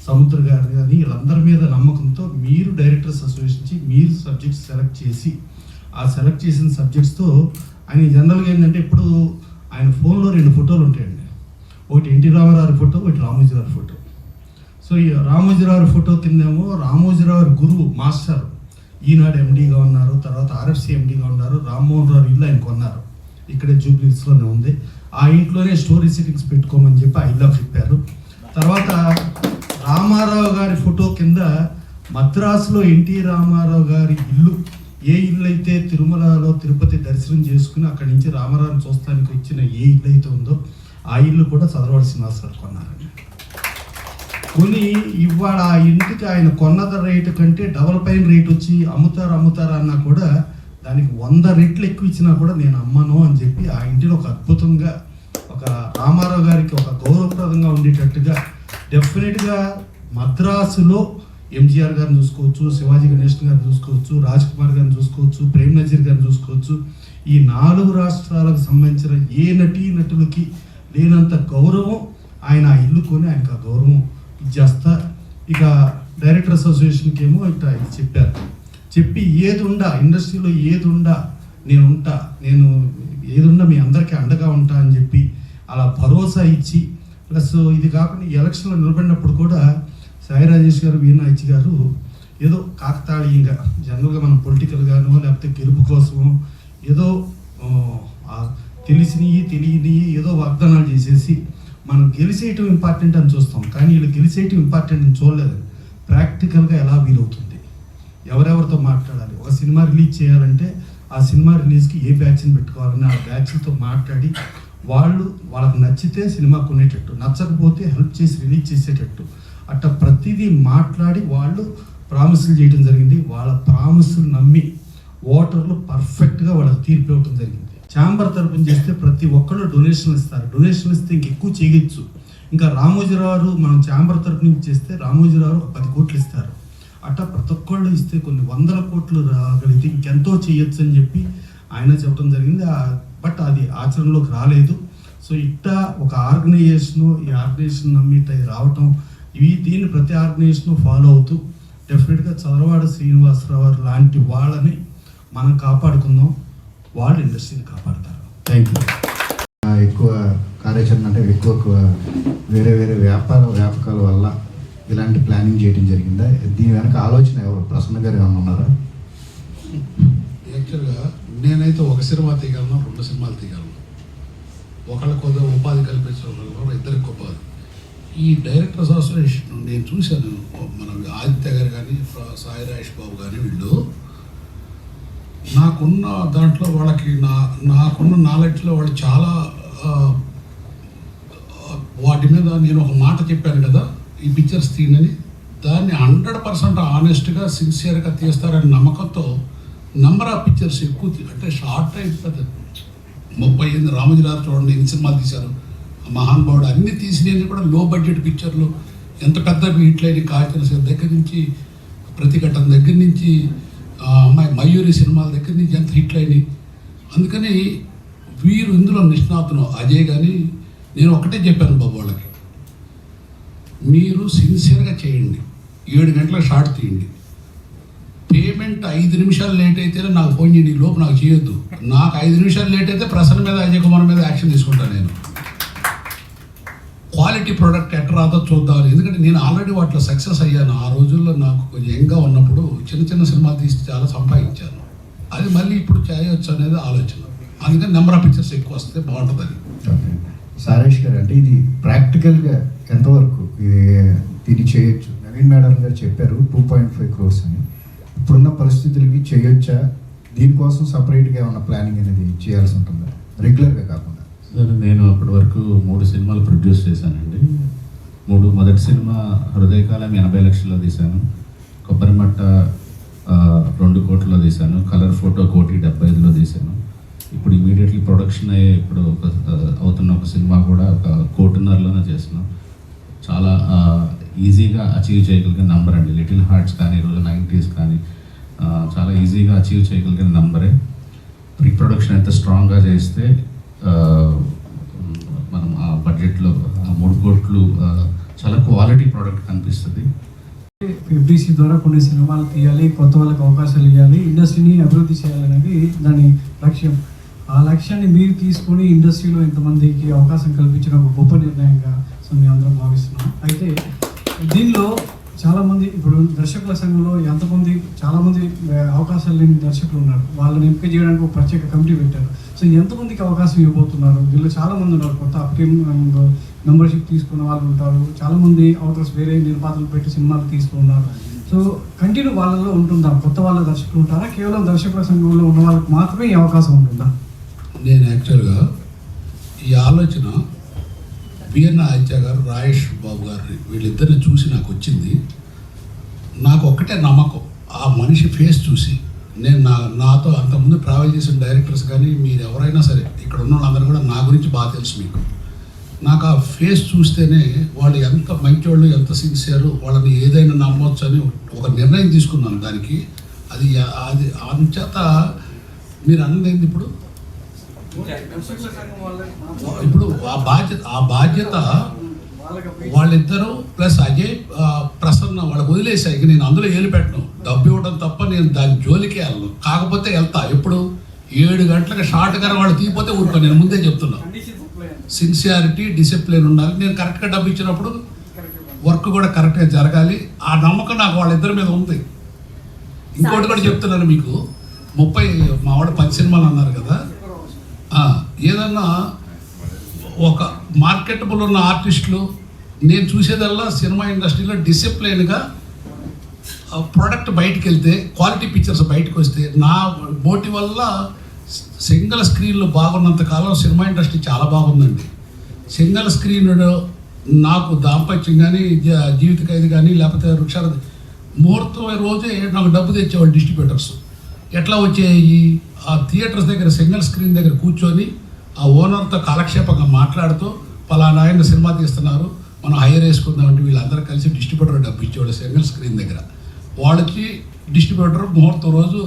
సముద్ర గారు కానీ వీళ్ళందరి మీద నమ్మకంతో మీరు డైరెక్టర్స్ అసోసియేషన్ నుంచి మీరు సబ్జెక్ట్స్ సెలెక్ట్ చేసి ఆ సెలెక్ట్ చేసిన సబ్జెక్ట్స్తో ఆయన జనరల్గా ఏంటంటే ఇప్పుడు ఆయన ఫోన్లో 2 ఫోటోలు ఉంటాయండి, ఒకటి ఎన్టీ రామారావు ఫోటో, ఒకటి రామోజీ గారి ఫోటో. సో సో ఈ రామోజీరావు ఫోటో కిందేమో రామోజీరావు గురువు మాస్టర్ ఈనాడు ఎండీగా ఉన్నారు, తర్వాత ఆర్ఎఫ్సి ఎండీగా ఉన్నారు, రామ్మోహన్ రావు ఇల్లు ఆయన కొన్నారు, ఇక్కడే జూబ్లీస్లోనే ఉంది. ఆ ఇంట్లోనే స్టోరీ సిట్టింగ్స్ పెట్టుకోమని చెప్పి ఆ ఇల్లు చెప్పారు. తర్వాత రామారావు గారి ఫోటో కింద మద్రాసులో ఎన్టీ రామారావు గారి ఇల్లు, ఏ ఇల్లు అయితే తిరుమలలో తిరుపతి దర్శనం చేసుకుని అక్కడి నుంచి రామారావుని చూస్తానికి వచ్చిన ఏ ఇల్లు అయితే ఉందో ఆ ఇల్లు కూడా చదరవాడ శ్రీనివాస్ గారు కొన్నారండి. కొని ఇవాళ ఆ ఇంటికి ఆయన కొన్నద రేటు కంటే డబల్ పైన రేట్ వచ్చి అమ్ముతారా అన్నా కూడా దానికి 100 రెట్లు ఎక్కువ ఇచ్చినా కూడా నేను అమ్మను అని చెప్పి ఆ ఇంటిని ఒక అద్భుతంగా, ఒక రామారావు గారికి ఒక గౌరవప్రదంగా ఉండేటట్టుగా డెఫినెట్గా మద్రాసులో ఎంజీఆర్ గారిని చూసుకోవచ్చు, శివాజీ గణేశన్ గారిని చూసుకోవచ్చు, రాజ్ కుమార్ గారిని చూసుకోవచ్చు, ప్రేమ్ నజీర్ గారిని చూసుకోవచ్చు. ఈ 4 రాష్ట్రాలకు సంబంధించిన ఏ నటులకి లేనంత గౌరవం ఆయన ఆ ఇల్లు కొని ఆయనకు ఆ గౌరవం ఇచ్చేస్తా. ఇక డైరెక్టర్ అసోసియేషన్కి ఏమో ఇట్లా చెప్పారు, చెప్పి ఏదుండా ఇండస్ట్రీలో ఏదుండా నేను ఏదుండా మీ అందరికీ అండగా ఉంటా అని చెప్పి అలా భరోసా ఇచ్చి, ప్లస్ ఇది కాకుండా ఈ ఎలక్షన్లో నిలబడినప్పుడు కూడా సాయి రాజేష్ గారు, వీణాయిచి గారు ఏదో కాకతాళీయంగా జనరల్గా మనం పొలిటికల్గానో లేకపోతే గెలుపు కోసమో ఏదో తెలియని ఏదో వాగ్దానాలు చేసేసి మనం గెలిచేయటం ఇంపార్టెంట్ అని చూస్తాం, కానీ వీళ్ళు గెలిచేయటం ఇంపార్టెంట్ అని చూడలేదు. ప్రాక్టికల్గా ఎలా వీలవుతుంది, ఎవరెవరితో మాట్లాడాలి, ఒక సినిమా రిలీజ్ చేయాలంటే ఆ సినిమా రిలీజ్కి ఏ బ్యాచ్ని పెట్టుకోవాలని ఆ బ్యాచ్లతో మాట్లాడి వాళ్ళకి నచ్చితే సినిమా కొనేటట్టు, నచ్చకపోతే హెల్ప్ చేసి రిలీజ్ చేసేటట్టు అట్లా ప్రతిదీ మాట్లాడి వాళ్ళు ప్రామిసులు చేయడం జరిగింది. వాళ్ళ ప్రామిసులు నమ్మి ఓటర్లు పర్ఫెక్ట్గా వాళ్ళకి తీర్పు ఇవ్వడం జరిగింది. ఛాంబర్ తరపున చేస్తే ప్రతి ఒక్కళ్ళు డొనేషన్లు ఇస్తారు, డొనేషన్లు ఇస్తే ఇంకెక్కువ చేయొచ్చు. ఇంకా రామోజీరావు మనం ఛాంబర్ తరపు నుంచి చేస్తే రామోజీరావు 10 కోట్లు ఇస్తారు. అట్లా ప్రతి ఒక్కళ్ళు ఇస్తే కొన్ని 100 కోట్లు రాగలిగితే ఇంకెంతో చేయొచ్చు అని చెప్పి ఆయన చెప్పడం జరిగింది. బట్ అది ఆచరణలోకి రాలేదు. సో ఇట్టా ఒక ఆర్గనైజేషను, ఈ ఆర్గనైజేషన్ నమ్మి ఇట్లా రావటం, దీన్ని ప్రతి ఆర్గనైజేషన్ ఫాలో అవుతూ డెఫినెట్గా చదరవాడ శ్రీనివాసరావు లాంటి వాళ్ళని మనం కాపాడుకుందాం, వాళ్ళు ఇండస్ట్రీని కాపాడతారు. Thank you. ఎక్కువ కార్యాచరణ అంటే ఎక్కువ వేరే వ్యాపకాల వల్ల ఇలాంటి ప్లానింగ్ చేయడం జరిగిందా? దీని వెనక ఆలోచన ఎవరు, ప్రసన్న గారు ఏమన్నా ఉన్నారా? యాక్చువల్గా నేనైతే ఒక సినిమా తీయగలను, 2 సినిమాలు తీయగలను. ఒకళ్ళకి కొద్దిగా ఉపాధి కల్పించడం, ఇద్దరికి ఉపాధి. ఈ డైరెక్టర్స్ అసోసియేషన్ నేను చూశాను, మన ఆదిత్య గారు కానీ సాయి రాజేష్ బాబు కానీ వీళ్ళు నాకున్న దాంట్లో వాళ్ళకి నాకున్న నాలెడ్జ్లో వాళ్ళు చాలా వాటి మీద నేను ఒక మాట చెప్పాను కదా, ఈ పిక్చర్స్ తీయనని, దాన్ని 100% ఆనెస్ట్గా సిన్సియర్గా తీస్తారనే నమ్మకంతో నెంబర్ ఆఫ్ పిక్చర్స్ ఎక్కువ అంటే షార్ట్ టైం 38 రామోజీరావు చూడండి ఎన్ని సినిమాలు తీశారు, మహానుభావుడు అన్ని తీసినవి కూడా లో బడ్జెట్ పిక్చర్లు, ఎంత పెద్ద హిట్లైన కాల్చిన దగ్గర నుంచి, ప్రతిఘటన దగ్గర నుంచి, అమ్మాయి మయూరి సినిమాల దగ్గర నుంచి ఎంత హిట్లైనవి. అందుకని వీరు ఇందులో నిష్ణాతులు. అజయ్ కానీ నేను ఒకటే చెప్పాను బాబు వాళ్ళకి, మీరు సిన్సియర్గా చేయండి, 7 గంటలకు షార్ట్ తీయండి, పేమెంట్ 5 నిమిషాలు లేట్ అయితేనే నాకు ఫోన్ చేయండి, లోపు నాకు చేయొద్దు. నాకు 5 నిమిషాలు లేట్ అయితే ప్రసన్న మీద, అజయ్ కుమార్ మీద యాక్షన్ తీసుకుంటాను. నేను క్వాలిటీ ప్రోడక్ట్ ఎట్లా రాదో చూద్దామని, ఎందుకంటే నేను ఆల్రెడీ వాటిలో సక్సెస్ అయ్యాను. ఆ రోజుల్లో నాకు కొంచెం యంగ్గా ఉన్నప్పుడు చిన్న సినిమాలు తీసి చాలా సంపాదించాను. అది మళ్ళీ ఇప్పుడు చేయవచ్చు అనేది ఆలోచన. అందుకని నెంబర్ ఆఫ్ పిక్చర్స్ ఎక్కువ వస్తే బాగుంటుందని. సారేష్ గారు, అంటే ఇది ప్రాక్టికల్గా ఎంతవరకు దీన్ని చేయొచ్చు? నవీన్ మేడం గారు చెప్పారు 2.5 crores అని. ఇప్పుడున్న పరిస్థితులకి చేయొచ్చా? దీనికోసం సపరేట్గా ఏమన్నా ప్లానింగ్ అనేది చేయాల్సి ఉంటుందా, రెగ్యులర్గా కాకుండా? సార్, నేను అప్పటి వరకు 3 సినిమాలు ప్రొడ్యూస్ చేశానండి. మొదటి సినిమా హృదయకాలం 80 లక్షల్లో తీశాను, కొబ్బరిమట్ట 2 కోట్లలో తీశాను, కలర్ ఫోటో 1,75,00,000 తీశాను. ఇప్పుడు ఇమీడియట్లీ ప్రొడక్షన్ అయ్యే అవుతున్న ఒక సినిమా కూడా 1,50,00,000 చేస్తున్నాం. చాలా ఈజీగా అచీవ్ చేయగలిగిన నంబర్ అండి. లిటిల్ హార్ట్స్ కానీ, ఈరోజు 90s కానీ చాలా ఈజీగా అచీవ్ చేయగలిగిన నంబరే. ప్రీ ప్రొడక్షన్ ఎంత స్ట్రాంగ్గా చేస్తే మనం ఆ బడ్జెట్లో 3 కోట్లు చాలా క్వాలిటీ ప్రోడక్ట్ కనిపిస్తుంది. ఎఫ్డిసి ద్వారా కొన్ని సినిమాలు తీయాలి, కొత్త వాళ్ళకి అవకాశాలు ఇవ్వాలి, ఇండస్ట్రీని అభివృద్ధి చేయాలనేది దాని లక్ష్యం. ఆ లక్ష్యాన్ని మీరు తీసుకొని ఇండస్ట్రీలో ఎంతమందికి అవకాశం కల్పించిన ఒక గొప్ప నిర్ణయంగా సో మేము అందరం భావిస్తున్నాం. అయితే దీనిలో చాలామంది ఇప్పుడు దర్శకుల సంఘంలో ఎంతమంది చాలామంది అవకాశాలు లేని దర్శకులు ఉన్నారు. వాళ్ళని ఎంపిక చేయడానికి ఒక ప్రత్యేక కమిటీ పెట్టారు. సో ఎంతమందికి అవకాశం ఇవ్వబోతున్నారు? వీళ్ళు చాలామంది ఉన్నారు, కొత్త అప్టీమ్ మెంబర్షిప్ తీసుకున్న వాళ్ళు ఉంటారు, చాలామంది అవుటర్స్ వేరే నిర్మాతలు పెట్టి సినిమాలు తీసుకున్నారు. సో కంటిన్యూ వాళ్ళలో ఉంటుందా? కొత్త వాళ్ళ దర్శకులు ఉంటారా? కేవలం దర్శకుల సంఘంలో ఉన్న వాళ్ళకి మాత్రమే ఈ అవకాశం ఉంటుందా? నేను యాక్చువల్గా ఈ ఆలోచన పిఎన్ ఆదిత్య గారు, రాజేష్ బాబు గారు వీళ్ళిద్దరిని చూసి నాకు వచ్చింది. నాకు ఒక్కటే నమ్మకం, ఆ మనిషి ఫేస్ చూసి నేను నాతో అంతకుముందు ట్రావెల్ చేసిన డైరెక్టర్స్ కానీ మీరు ఎవరైనా సరే ఇక్కడ ఉన్న వాళ్ళందరూ కూడా నా గురించి బాగా తెలుసు మీకు. నాకు ఆ ఫేస్ చూస్తేనే వాళ్ళు ఎంత మంచోళ్ళు, ఎంత సిన్సియర్, వాళ్ళని ఏదైనా నమ్మవచ్చు అని ఒక నిర్ణయం తీసుకున్నాను దానికి. అది అంచేత మీరు అన్నది ఇప్పుడు ఆ బాధ్యత వాళ్ళిద్దరూ ప్లస్ అజయ్ ప్రసన్న వాళ్ళకి వదిలేసాయి. ఇక నేను అందులో ఏలు పెట్టను, డబ్బు ఇవ్వడం తప్ప నేను దాని జోలికి వెళ్ళను. కాకపోతే వెళ్తా ఎప్పుడు 7 గంటలకు షార్ట్గా వాళ్ళు తీయపోతే ఊరుకో. నేను ముందే చెప్తున్నా, సిన్సియారిటీ, డిసిప్లిన్ ఉండాలి. నేను కరెక్ట్గా డబ్బు ఇచ్చినప్పుడు వర్క్ కూడా కరెక్ట్గా జరగాలి. ఆ నమ్మకం నాకు వాళ్ళిద్దరి మీద ఉంది. ఇంకోటి కూడా చెప్తున్నాను మీకు, 30 మా వాడు 10 సినిమాలు అన్నారు కదా, ఏదన్నా ఒక మార్కెటబుల్ ఉన్న ఆర్టిస్టులు నేను చూసేదల్లా సినిమా ఇండస్ట్రీలో డిసిప్లైన్గా ప్రోడక్ట్ బయటకు వెళ్తే, క్వాలిటీ పిక్చర్స్ బయటకు వస్తే, నా మోటివ్ వల్ల సింగిల్ స్క్రీన్లో బాగున్నంత కాలం సినిమా ఇండస్ట్రీ చాలా బాగుందండి. సింగిల్ స్క్రీన్ నాకు దాంపత్యం కానీ, జీవిత ఖైదు కానీ, లేకపోతే వృక్షాల ముహూర్తం రోజే నాకు డబ్బు తెచ్చేవాళ్ళు డిస్ట్రిబ్యూటర్స్. ఎట్లా వచ్చాయి? ఆ థియేటర్స్ దగ్గర సింగిల్ స్క్రీన్ దగ్గర కూర్చొని ఆ ఓనర్తో కాలక్షేపంగా మాట్లాడుతూ పలానా ఆయన సినిమా తీస్తున్నారు, మనం హైర్ వేసుకుందామంటే వీళ్ళందరూ కలిసి డిస్ట్రిబ్యూటర్ డబ్బు ఇచ్చేవాళ్ళు సింగిల్ స్క్రీన్ దగ్గర. వాళ్ళకి డిస్ట్రిబ్యూటర్ ముహూర్తం రోజు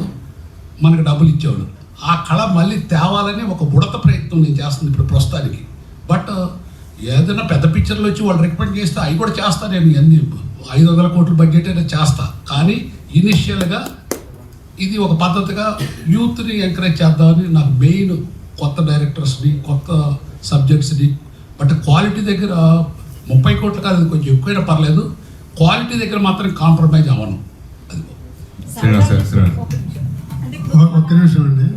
మనకి డబ్బులు ఇచ్చేవాళ్ళు. ఆ కళ మళ్ళీ తేవాలని ఒక ఉడత ప్రయత్నం నేను చేస్తుంది ఇప్పుడు ప్రస్తుతానికి. బట్ ఏదైనా పెద్ద పిక్చర్లు వచ్చి వాళ్ళు రికమెండ్ చేస్తే అవి కూడా చేస్తా. నేను అన్ని 500 కోట్ల బడ్జెట్ అయినా చేస్తా. కానీ ఇనిషియల్గా ఇది ఒక పద్ధతిగా యూత్ని ఎంకరేజ్ చేద్దామని నాకు మెయిన్. కొత్త డైరెక్టర్స్ని, కొత్త సబ్జెక్ట్స్ని, బట్ క్వాలిటీ దగ్గర 30 కోట్లు కాదు, కొంచెం ఎక్కువైనా పర్లేదు, క్వాలిటీ దగ్గర మాత్రం కాంప్రమైజ్ అవ్వను. అది ఒక్క నిమిషం అండి.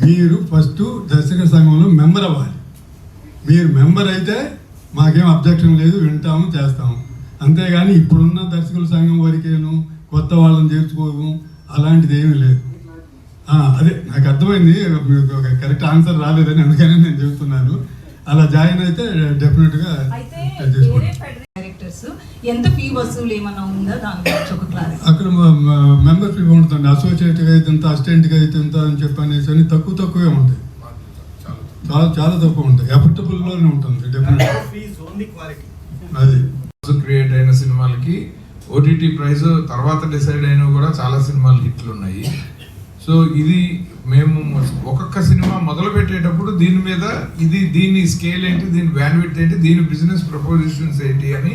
మీరు ఫస్ట్ దర్శక సంఘంలో మెంబర్ అవ్వాలి. మీరు మెంబర్ అయితే మాకేం అబ్జెక్షన్ లేదు, వింటాము, చేస్తాము. అంతేగాని ఇప్పుడున్న దర్శకుల సంఘం వరకేను కొత్త వాళ్ళని చేర్చుకోము అలాంటిది ఏమీ లేదు. అదే నాకు అర్థమైంది, మీకు ఒక కరెక్ట్ ఆన్సర్ రాలేదని, అందుకని నేను చెబుతున్నాను. అలా జాయిన్ అయితే డెఫినెట్గా ఎంత ఫీ వసూలు ఏమన్నా ఉందా దాని గురించి ఒక క్లారిటీ. అక్కడ మెంబర్షిప్ ఉంటుంది, అసోసియేట్గా అయితే ఇంత, అసిస్టెంట్గా అయితే ఇంత అని చెప్పనేసి అని తక్కువే ఉంటాయి, చాలా తక్కువ ఉంటాయి. ఎఫర్టబుల్లోనే ఉంటుంది డెఫినెట్గా. అది క్రియేట్ అయిన సినిమాలకి ఓటీటీ ప్రైస్ తర్వాత డిసైడ్ అయినవి కూడా చాలా సినిమాలు హిట్లు ఉన్నాయి. సో ఇది మేము ఒక్కొక్క సినిమా మొదలు పెట్టేటప్పుడు దీని మీద దీని స్కేల్ ఏంటి, దీని వాల్యూట్ ఏంటి, దీని బిజినెస్ ప్రపోజిషన్స్ ఏంటి అని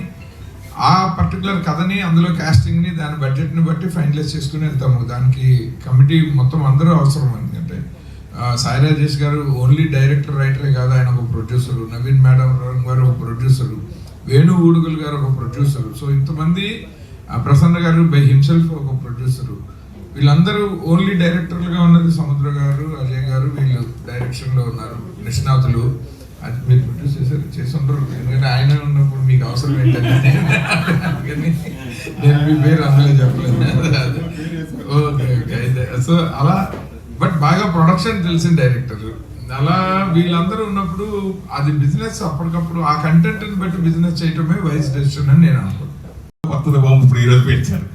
ఆ పర్టికులర్ కథని, అందులో కాస్టింగ్ని, దాని బడ్జెట్ని బట్టి ఫైనలైజ్ చేసుకుని వెళ్తాము. దానికి కమిటీ మొత్తం అందరూ అవసరం. ఎందుకంటే సాయి రాజేష్ గారు ఓన్లీ డైరెక్టర్, రైటరే కాదు, ఆయన ఒక ప్రొడ్యూసరు, నవీన్ మేడం గారు ఒక ప్రొడ్యూసరు, వేణు ఊడుగుల్ గారు ఒక ప్రొడ్యూసరు. సో ఇంతమంది, ప్రసన్న గారు బై హిమ్సెల్ఫ్ ఒక ప్రొడ్యూసరు. వీళ్ళందరూ ఓన్లీ డైరెక్టర్లుగా ఉన్నది సముద్ర గారు, అజయ్ గారు, వీళ్ళు డైరెక్షన్లో ఉన్నారు, నిష్ణాతులు. అది మీరు ప్రొడ్యూస్ చేసి ఉంటారు, ఎందుకంటే ఆయన ఉన్నప్పుడు మీకు అవసరం ఏంటంటే నేను మీ పేరు అందులో చెప్పలేదు. ఓకే. సో అలా, బట్ బాగా ప్రొడక్షన్ తెలిసిన డైరెక్టర్. అలా వీళ్ళందరూ ఉన్నప్పుడు అది బిజినెస్ అప్పటికప్పుడు ఆ కంటెంట్ని బట్టి బిజినెస్ చేయటమే వైస్ డెసిషన్ అని నేను అనుకుంటున్నాను. కొత్తది బాంబు ఇప్పుడు ఈరోజు పెట్టారు.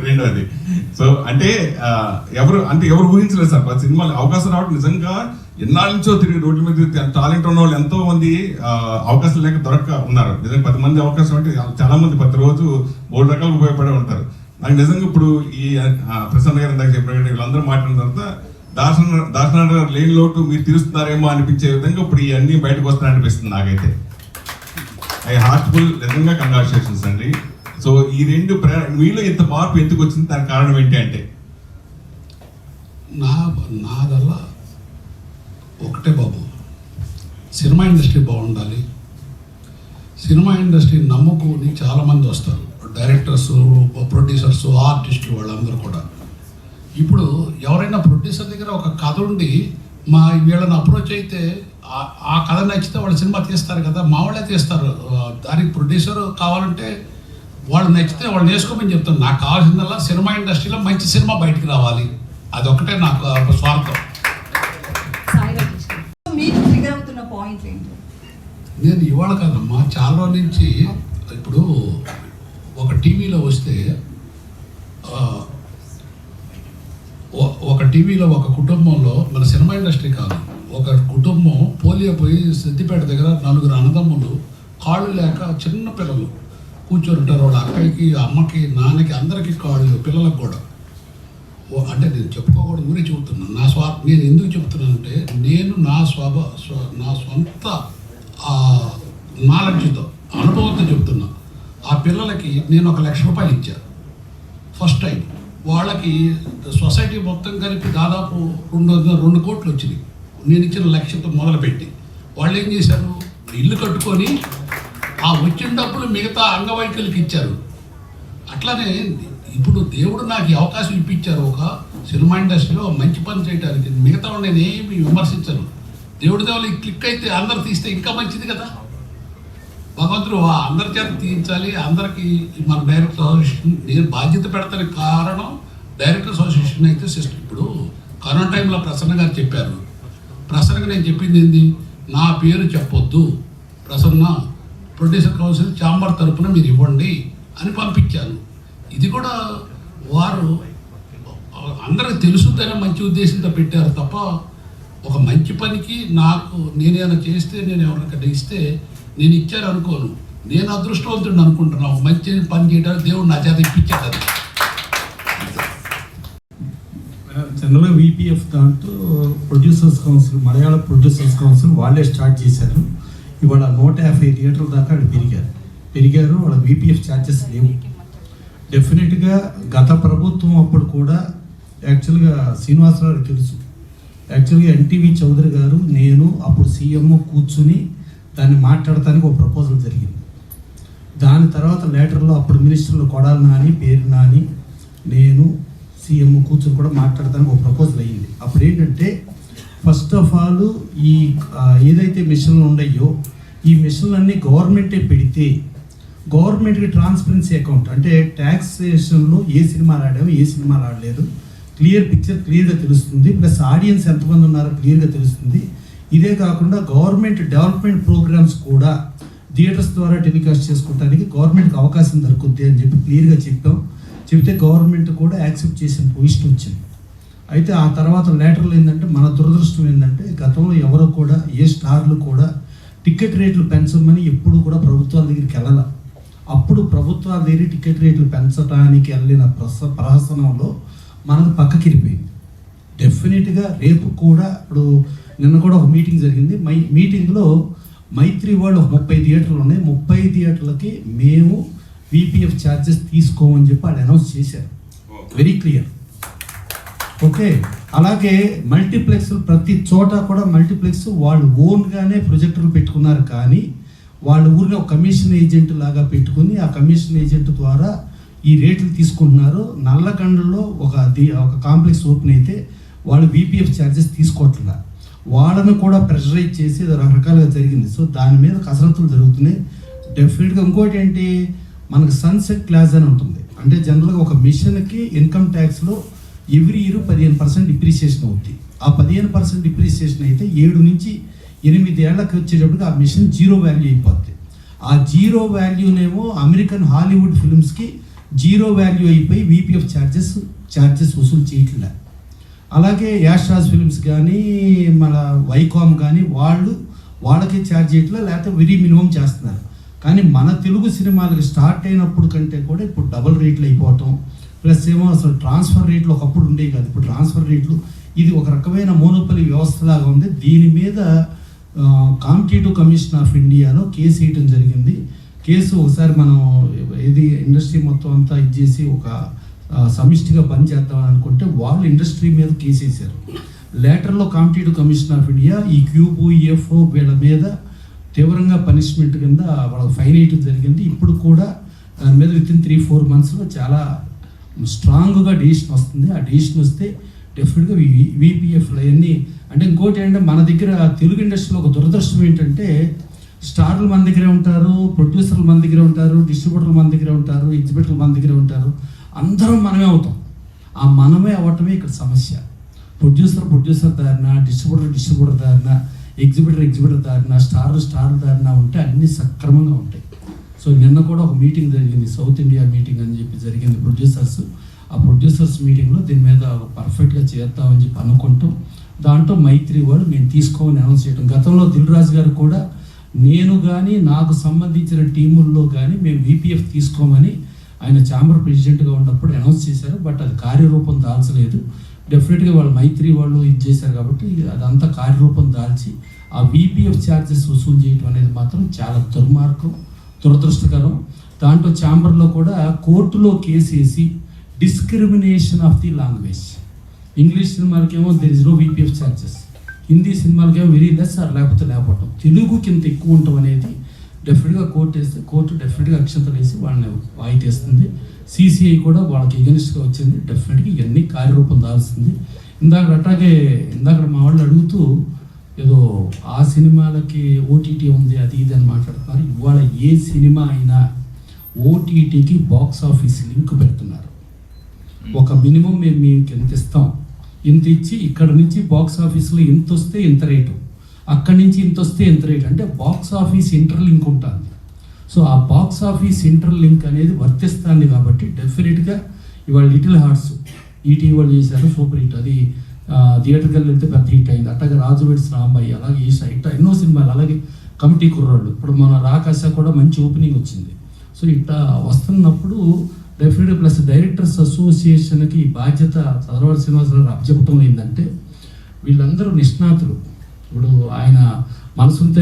రెండోది, సో అంటే ఎవరు ఊహించలేదు సార్. సినిమాలు అవకాశం రావడం నిజంగా ఎన్నాళ్ళ నుంచో తిరిగి రోడ్ల మీద టాలెంట్ ఉన్న వాళ్ళు ఎంతో మంది అవకాశం లేక దొరక్క ఉన్నారు. నిజంగా 10 మంది అవకాశం అంటే చాలా మంది ప్రతిరోజు 3 రకాలు ఉపయోగపడే ఉంటారు. నాకు నిజంగా ఇప్పుడు ఈ ప్రసన్న గారు ఇందాక చెప్పిన వీళ్ళందరూ మాట్లాడిన తర్వాత దాసనారాయణ గారు లేని లోటు మీరు తీరుస్తున్నారేమో అనిపించే విధంగా ఇప్పుడు ఇవన్నీ బయటకు వస్తాయనిపిస్తుంది నాకైతే. ఐ హార్ట్ఫుల్, నిజంగా కంగ్రాచులేషన్స్ అండి. సో ఈ రెండు మీలో ఇంత మార్పు ఎందుకు వచ్చింది, దానికి కారణం ఏంటి అంటే? నాదల్లా ఒకటే బాబు, సినిమా ఇండస్ట్రీ బాగుండాలి, సినిమా ఇండస్ట్రీని నమ్ముకుని చాలామంది వస్తారు, డైరెక్టర్స్, ప్రొడ్యూసర్స్, ఆర్టిస్టులు, వాళ్ళందరూ కూడా. ఇప్పుడు ఎవరైనా ప్రొడ్యూసర్ దగ్గర ఒక కథ ఉండి వీళ్ళని అప్రోచ్ అయితే ఆ కథ నచ్చితే వాళ్ళు సినిమా తీస్తారు కదా, మా వాళ్ళే తీస్తారు. దానికి ప్రొడ్యూసర్ కావాలంటే వాళ్ళు నచ్చితే వాళ్ళు నేర్చుకోమని చెప్తాను. నాకు కావాల్సిందల్లా సినిమా ఇండస్ట్రీలో మంచి సినిమా బయటికి రావాలి, అదొక్కటే నాకు స్వార్థం. సాయి రాజేష్ గారు, మీకు ట్రిగర్ అవుతున్న పాయింట్ ఏంటి? నేను ఇవాళ కాదమ్మా, చాలా రోజుల నుంచి. ఇప్పుడు ఒక టీవీలో వస్తే ఒక కుటుంబంలో, మన సినిమా ఇండస్ట్రీ కాదు, ఒక కుటుంబం పోలియో పోయి సిద్దిపేట దగ్గర 4 అన్నదమ్ములు కాళ్ళు లేక చిన్న పిల్లలు కూర్చొని ఉంటారు. వాళ్ళ అక్కడికి, అమ్మకి, నాన్నకి, అందరికీ కాళ్ళు, పిల్లలకు కూడా. అంటే నేను చెప్పుకోకూడదు గురించి చెబుతున్నాను. నేను ఎందుకు చెప్తున్నానంటే, నేను నా సొంత నాలెడ్జ్తో, అనుభవంతో చెప్తున్నా. ఆ పిల్లలకి నేను 1 లక్ష రూపాయలు ఇచ్చాను ఫస్ట్ టైం. వాళ్ళకి సొసైటీ మొత్తం కలిపి దాదాపు 2 కోట్లు వచ్చినాయి నేను ఇచ్చిన లక్ష్యంతో మొదలుపెట్టి. వాళ్ళు ఏం చేశారు, ఇల్లు కట్టుకొని ఆ వచ్చిన డబ్బులు మిగతా అంగవైకల్యకి ఇచ్చారు. అట్లానే ఇప్పుడు దేవుడు నాకు ఈ అవకాశం ఇప్పించారు ఒక సినిమా ఇండస్ట్రీలో మంచి పని చేయడానికి. మిగతా నేను ఏమి విమర్శించను. దేవుడి దేవుళ్ళు క్లిక్ అయితే అందరు తీస్తే ఇంకా మంచిది కదా. భగవంతుడు అందరి చేత తీయించాలి. అందరికీ మన డైరెక్టర్ అసోసియేషన్ నేను బాధ్యత పెడతానికి కారణం, డైరెక్టర్ అసోసియేషన్ అయితే సిస్టమ్. ఇప్పుడు కరోనా టైంలో ప్రసన్న గారు చెప్పారు. ప్రసన్నగా నేను చెప్పింది ఏంది, నా పేరు చెప్పొద్దు, ప్రసన్న ప్రొడ్యూసర్ కౌన్సిల్ ఛాంబర్ తరఫున మీరు ఇవ్వండి అని పంపించాను. ఇది కూడా వారు అందరికి తెలుసుదనే మంచి ఉద్దేశంతో పెట్టారు తప్ప, ఒక మంచి పనికి నాకు నేనేమైనా చేస్తే, నేను ఎవరికైనా ఇస్తే నేను ఇచ్చాను అనుకోను. నేను అదృష్టవంతుడిని అనుకుంటున్నా. ఒక మంచి పని చేయడానికి దేవుడు నా చేత ఇప్పించాడు. అది జనరల్గా విపిఎఫ్ దాంట్లో ప్రొడ్యూసర్స్ కౌన్సిల్, మలయాళ ప్రొడ్యూసర్స్ కౌన్సిల్ వాళ్ళే స్టార్ట్ చేశారు. ఇవాళ 150 థియేటర్ల దాకా వాళ్ళు పెరిగారు. వాళ్ళ విపిఎఫ్ ఛార్జెస్ లేవు. డెఫినెట్గా గత ప్రభుత్వం అప్పుడు కూడా యాక్చువల్గా శ్రీనివాసరావు తెలుసు. యాక్చువల్గా ఎన్టీవీ చౌదరి గారు, నేను అప్పుడు సీఎం కూర్చుని దాన్ని మాట్లాడటానికి ఒక ప్రపోజల్ జరిగింది. దాని తర్వాత లేటర్లో అప్పుడు మినిస్టర్లు కొడాలి నాని, పేరు నాని, నేను సీఎం కూర్చొని కూడా మాట్లాడటానికి ఒక ప్రపోజల్ అయ్యింది. అప్పుడు ఏంటంటే, ఫస్ట్ ఆఫ్ ఆల్ ఈ ఏదైతే మిషన్లు ఉన్నాయో ఈ మిషన్లన్నీ గవర్నమెంటే పెడితే, గవర్నమెంట్కి ట్రాన్స్పరెన్సీ అకౌంట్, అంటే ట్యాక్సేషన్లో ఏ సినిమాలు ఆడామో ఏ సినిమాలు ఆడలేదు క్లియర్గా తెలుస్తుంది. ప్లస్ ఆడియన్స్ ఎంతమంది ఉన్నారో క్లియర్గా తెలుస్తుంది. ఇదే కాకుండా గవర్నమెంట్ డెవలప్మెంట్ ప్రోగ్రామ్స్ కూడా థియేటర్స్ ద్వారా టెలికాస్ట్ చేసుకోవడానికి గవర్నమెంట్కి అవకాశం దొరుకుద్ది అని చెప్పి క్లియర్గా చెప్తే గవర్నమెంట్ కూడా యాక్సెప్ట్ చేసిన పొజిషన్ వచ్చింది. అయితే ఆ తర్వాత లేటర్లో ఏంటంటే, మన దురదృష్టం ఏంటంటే, గతంలో ఎవరో కూడా ఏ స్టార్లు కూడా టికెట్ రేట్లు పెంచమని ఎప్పుడు కూడా ప్రభుత్వాల దగ్గరికి వెళ్ళాల. అప్పుడు ప్రభుత్వాల దగ్గర టికెట్ రేట్లు పెంచడానికి వెళ్ళిన ప్రహసనంలో మనది పక్కకిరిపోయింది. డెఫినెట్గా రేపు కూడా, ఇప్పుడు నిన్న కూడా ఒక మీటింగ్ జరిగింది. మీటింగ్లో మైత్రి వాళ్ళు 30 థియేటర్లు ఉన్నాయి. 30 థియేటర్లకి మేము విపిఎఫ్ ఛార్జెస్ తీసుకోమని చెప్పి వాళ్ళు అనౌన్స్ చేశారు. Very clear. ఓకే. అలాగే మల్టీప్లెక్స్, ప్రతి చోట కూడా మల్టీప్లెక్స్ వాళ్ళు ఓన్గానే ప్రొజెక్టర్లు పెట్టుకున్నారు. కానీ వాళ్ళు ఊరిని ఒక కమిషన్ ఏజెంట్ లాగా పెట్టుకుని ఆ కమిషన్ ఏజెంట్ ద్వారా ఈ రేట్లు తీసుకుంటున్నారు. నల్లగండలో ఒక కాంప్లెక్స్ ఓపెన్ అయితే వాళ్ళు విపిఎఫ్ ఛార్జెస్ తీసుకోవట్లేదు. వాళ్ళను కూడా ప్రెషరైజ్ చేసి రకరకాలుగా జరిగింది. సో దాని మీద కసరత్తులు జరుగుతున్నాయి. డెఫినెట్గా ఇంకోటి ఏంటి, మనకు సన్సెట్ క్లాస్ అని ఉంటుంది. అంటే జనరల్గా ఒక మిషన్కి ఇన్కమ్ ట్యాక్స్లో ఎవ్రీ ఇయర్ 15% డిప్రిసియేషన్ అవుతుంది. ఆ 15% డిప్రిసియేషన్ అయితే 7 నుంచి 8 ఏళ్ళకి వచ్చేటప్పటికి ఆ మిషన్ జీరో వాల్యూ అయిపోద్ది. ఆ జీరో వాల్యూనేమో అమెరికన్ హాలీవుడ్ ఫిల్మ్స్కి జీరో వాల్యూ అయిపోయి విపిఎఫ్ ఛార్జెస్ వసూలు చేయట్లే. అలాగే యాష్రాజ్ ఫిల్మ్స్ కానీ మన వైకామ్ కానీ వాళ్ళకి ఛార్జ్ చేయట్లే, లేకపోతే వెరీ మినిమం చేస్తున్నారు. కానీ మన తెలుగు సినిమాలకి స్టార్ట్ అయినప్పుడు కంటే కూడా ఇప్పుడు డబుల్ రేట్లు అయిపోవటం, ప్లస్ ఏమో అసలు ట్రాన్స్ఫర్ రేట్లు ఒకప్పుడు ఉండేవి కాదు, ఇప్పుడు ట్రాన్స్ఫర్ రేట్లు, ఇది ఒక రకమైన మోనోపలి వ్యవస్థలాగా ఉంది. దీని మీద కాంపిటేటివ్ కమిషన్ ఆఫ్ ఇండియాలో కేసు వేయటం జరిగింది. కేసు ఒకసారి మనం ఇది ఇండస్ట్రీ మొత్తం అంతా ఇచ్చేసి ఒక సమిష్టిగా పనిచేద్దామని అనుకుంటే వాళ్ళు ఇండస్ట్రీ మీద కేసు వేశారు. లేటర్లో కాంపిటేటివ్ కమిషన్ ఆఫ్ ఇండియా ఈ క్యూబ్, ఈఎఫ్ఓ వీళ్ళ మీద తీవ్రంగా పనిష్మెంట్ కింద వాళ్ళకి ఫైన్ వేయటం జరిగింది. ఇప్పుడు కూడా దాని మీద విత్ ఇన్ 3-4 మంత్స్లో చాలా స్ట్రాంగ్గా డిసిషన్ వస్తుంది. ఆ డిసిషన్ వస్తే డెఫినెట్గా విపిఎఫ్లు అవన్నీ అంటే ఇంకోటి ఏంటంటే మన దగ్గర తెలుగు ఇండస్ట్రీలో ఒక దురదృష్టం ఏంటంటే స్టార్లు మన దగ్గరే ఉంటారు, ప్రొడ్యూసర్లు మన దగ్గరే ఉంటారు, డిస్ట్రిబ్యూటర్లు మన దగ్గరే ఉంటారు, ఎగ్జిబిటర్లు మన దగ్గరే ఉంటారు. అందరం మనమే అవుతాం. ఆ మనమే అవ్వటమే ఇక్కడ సమస్య. ప్రొడ్యూసర్ దారిన, డిస్ట్రిబ్యూటర్ దారిన, ఎగ్జిబిటర్ దారిన, స్టార్ దారిన ఉంటే అన్నీ సక్రమంగా ఉంటాయి. సో నిన్న కూడా ఒక మీటింగ్ జరిగింది, సౌత్ ఇండియా మీటింగ్ అని చెప్పి జరిగింది ప్రొడ్యూసర్స్. ఆ ప్రొడ్యూసర్స్ మీటింగ్లో దీని మీద పర్ఫెక్ట్గా చేద్దామని చెప్పి అనుకుంటాం. దాంట్లో మైత్రి వాళ్ళు మేము తీసుకోమని అనౌన్స్ చేయడం. గతంలో దిల్ రాజు గారు కూడా నేను కానీ నాకు సంబంధించిన టీముల్లో కానీ మేము విపిఎఫ్ తీసుకోమని ఆయన ఛాంబర్ ప్రెసిడెంట్గా ఉన్నప్పుడు అనౌన్స్ చేశారు. బట్ అది కార్యరూపం దాల్చలేదు. డెఫినెట్గా వాళ్ళు మైత్రి వాళ్ళు ఇది చేశారు కాబట్టి అదంతా కార్యరూపం దాల్చి ఆ విపిఎఫ్ ఛార్జెస్ వసూలు చేయడం అనేది మాత్రం చాలా దుర్మార్గం, దురదృష్టకరం. దాంట్లో ఛాంబర్లో కూడా కోర్టులో కేసు వేసి discrimination of the language. English సినిమాలకేమో there is no VPF charges, Hindi సినిమాలకేమో వెరీ లెస్ ఆర్ లేకపోతే లేకపోవటం, తెలుగుకి ఇంత ఎక్కువ ఉండటం అనేది డెఫినెట్గా కోర్టు డెఫినెట్గా అక్షంతలు వేసి వాళ్ళని వాయితేస్తుంది. సిసిఐ కూడా వాళ్ళకి ఎగనిస్ట్గా వచ్చింది. డెఫినెట్గా ఇవన్నీ కార్యరూపం దాల్సింది. ఇందాక మా వాళ్ళు అడుగుతూ ఏదో ఆ సినిమాలకి ఓటీటీ ఉంది అది ఇది అని మాట్లాడుతున్నారు. ఇవాళ ఏ సినిమా అయినా ఓటీటీకి బాక్స్ ఆఫీస్ లింక్ పెడుతున్నారు. ఒక మినిమం మేము మీకు ఎంత ఇస్తాం, ఇంత ఇచ్చి ఇక్కడ నుంచి బాక్స్ ఆఫీస్లో ఇంత వస్తే ఇంత రేటు, అక్కడి నుంచి ఇంత వస్తే ఇంత రేటు అంటే బాక్స్ ఆఫీస్ ఇంటర్లింక్ ఉంటుంది. సో ఆ బాక్స్ ఆఫీస్ ఇంటర్లింక్ అనేది వర్తిస్తుంది కాబట్టి డెఫినెట్గా ఇవాళ లిటిల్ హార్ట్స్ ఈటీ వాళ్ళు చేశారు, సూపర్ హిట్. అది థియేటర్కి వెళ్తే పెద్ద హిట్ అయింది. అట్లాగే రాజువేడ్స్ రాంబాయి, అలాగే ఈషా, ఇట్లా ఎన్నో సినిమాలు, అలాగే కమిటీ కుర్రాళ్ళు, ఇప్పుడు మన రాకాశ కూడా మంచి ఓపెనింగ్ వచ్చింది. సో ఇట్లా వస్తున్నప్పుడు డెఫినెట్గా ప్లస్ డైరెక్టర్స్ అసోసియేషన్కి బాధ్యత చదరవాడి శ్రీనివాసరావు అప్పచెప్పటం ఏంటంటే వీళ్ళందరూ నిష్ణాతులు. ఇప్పుడు ఆయన మనసుంటే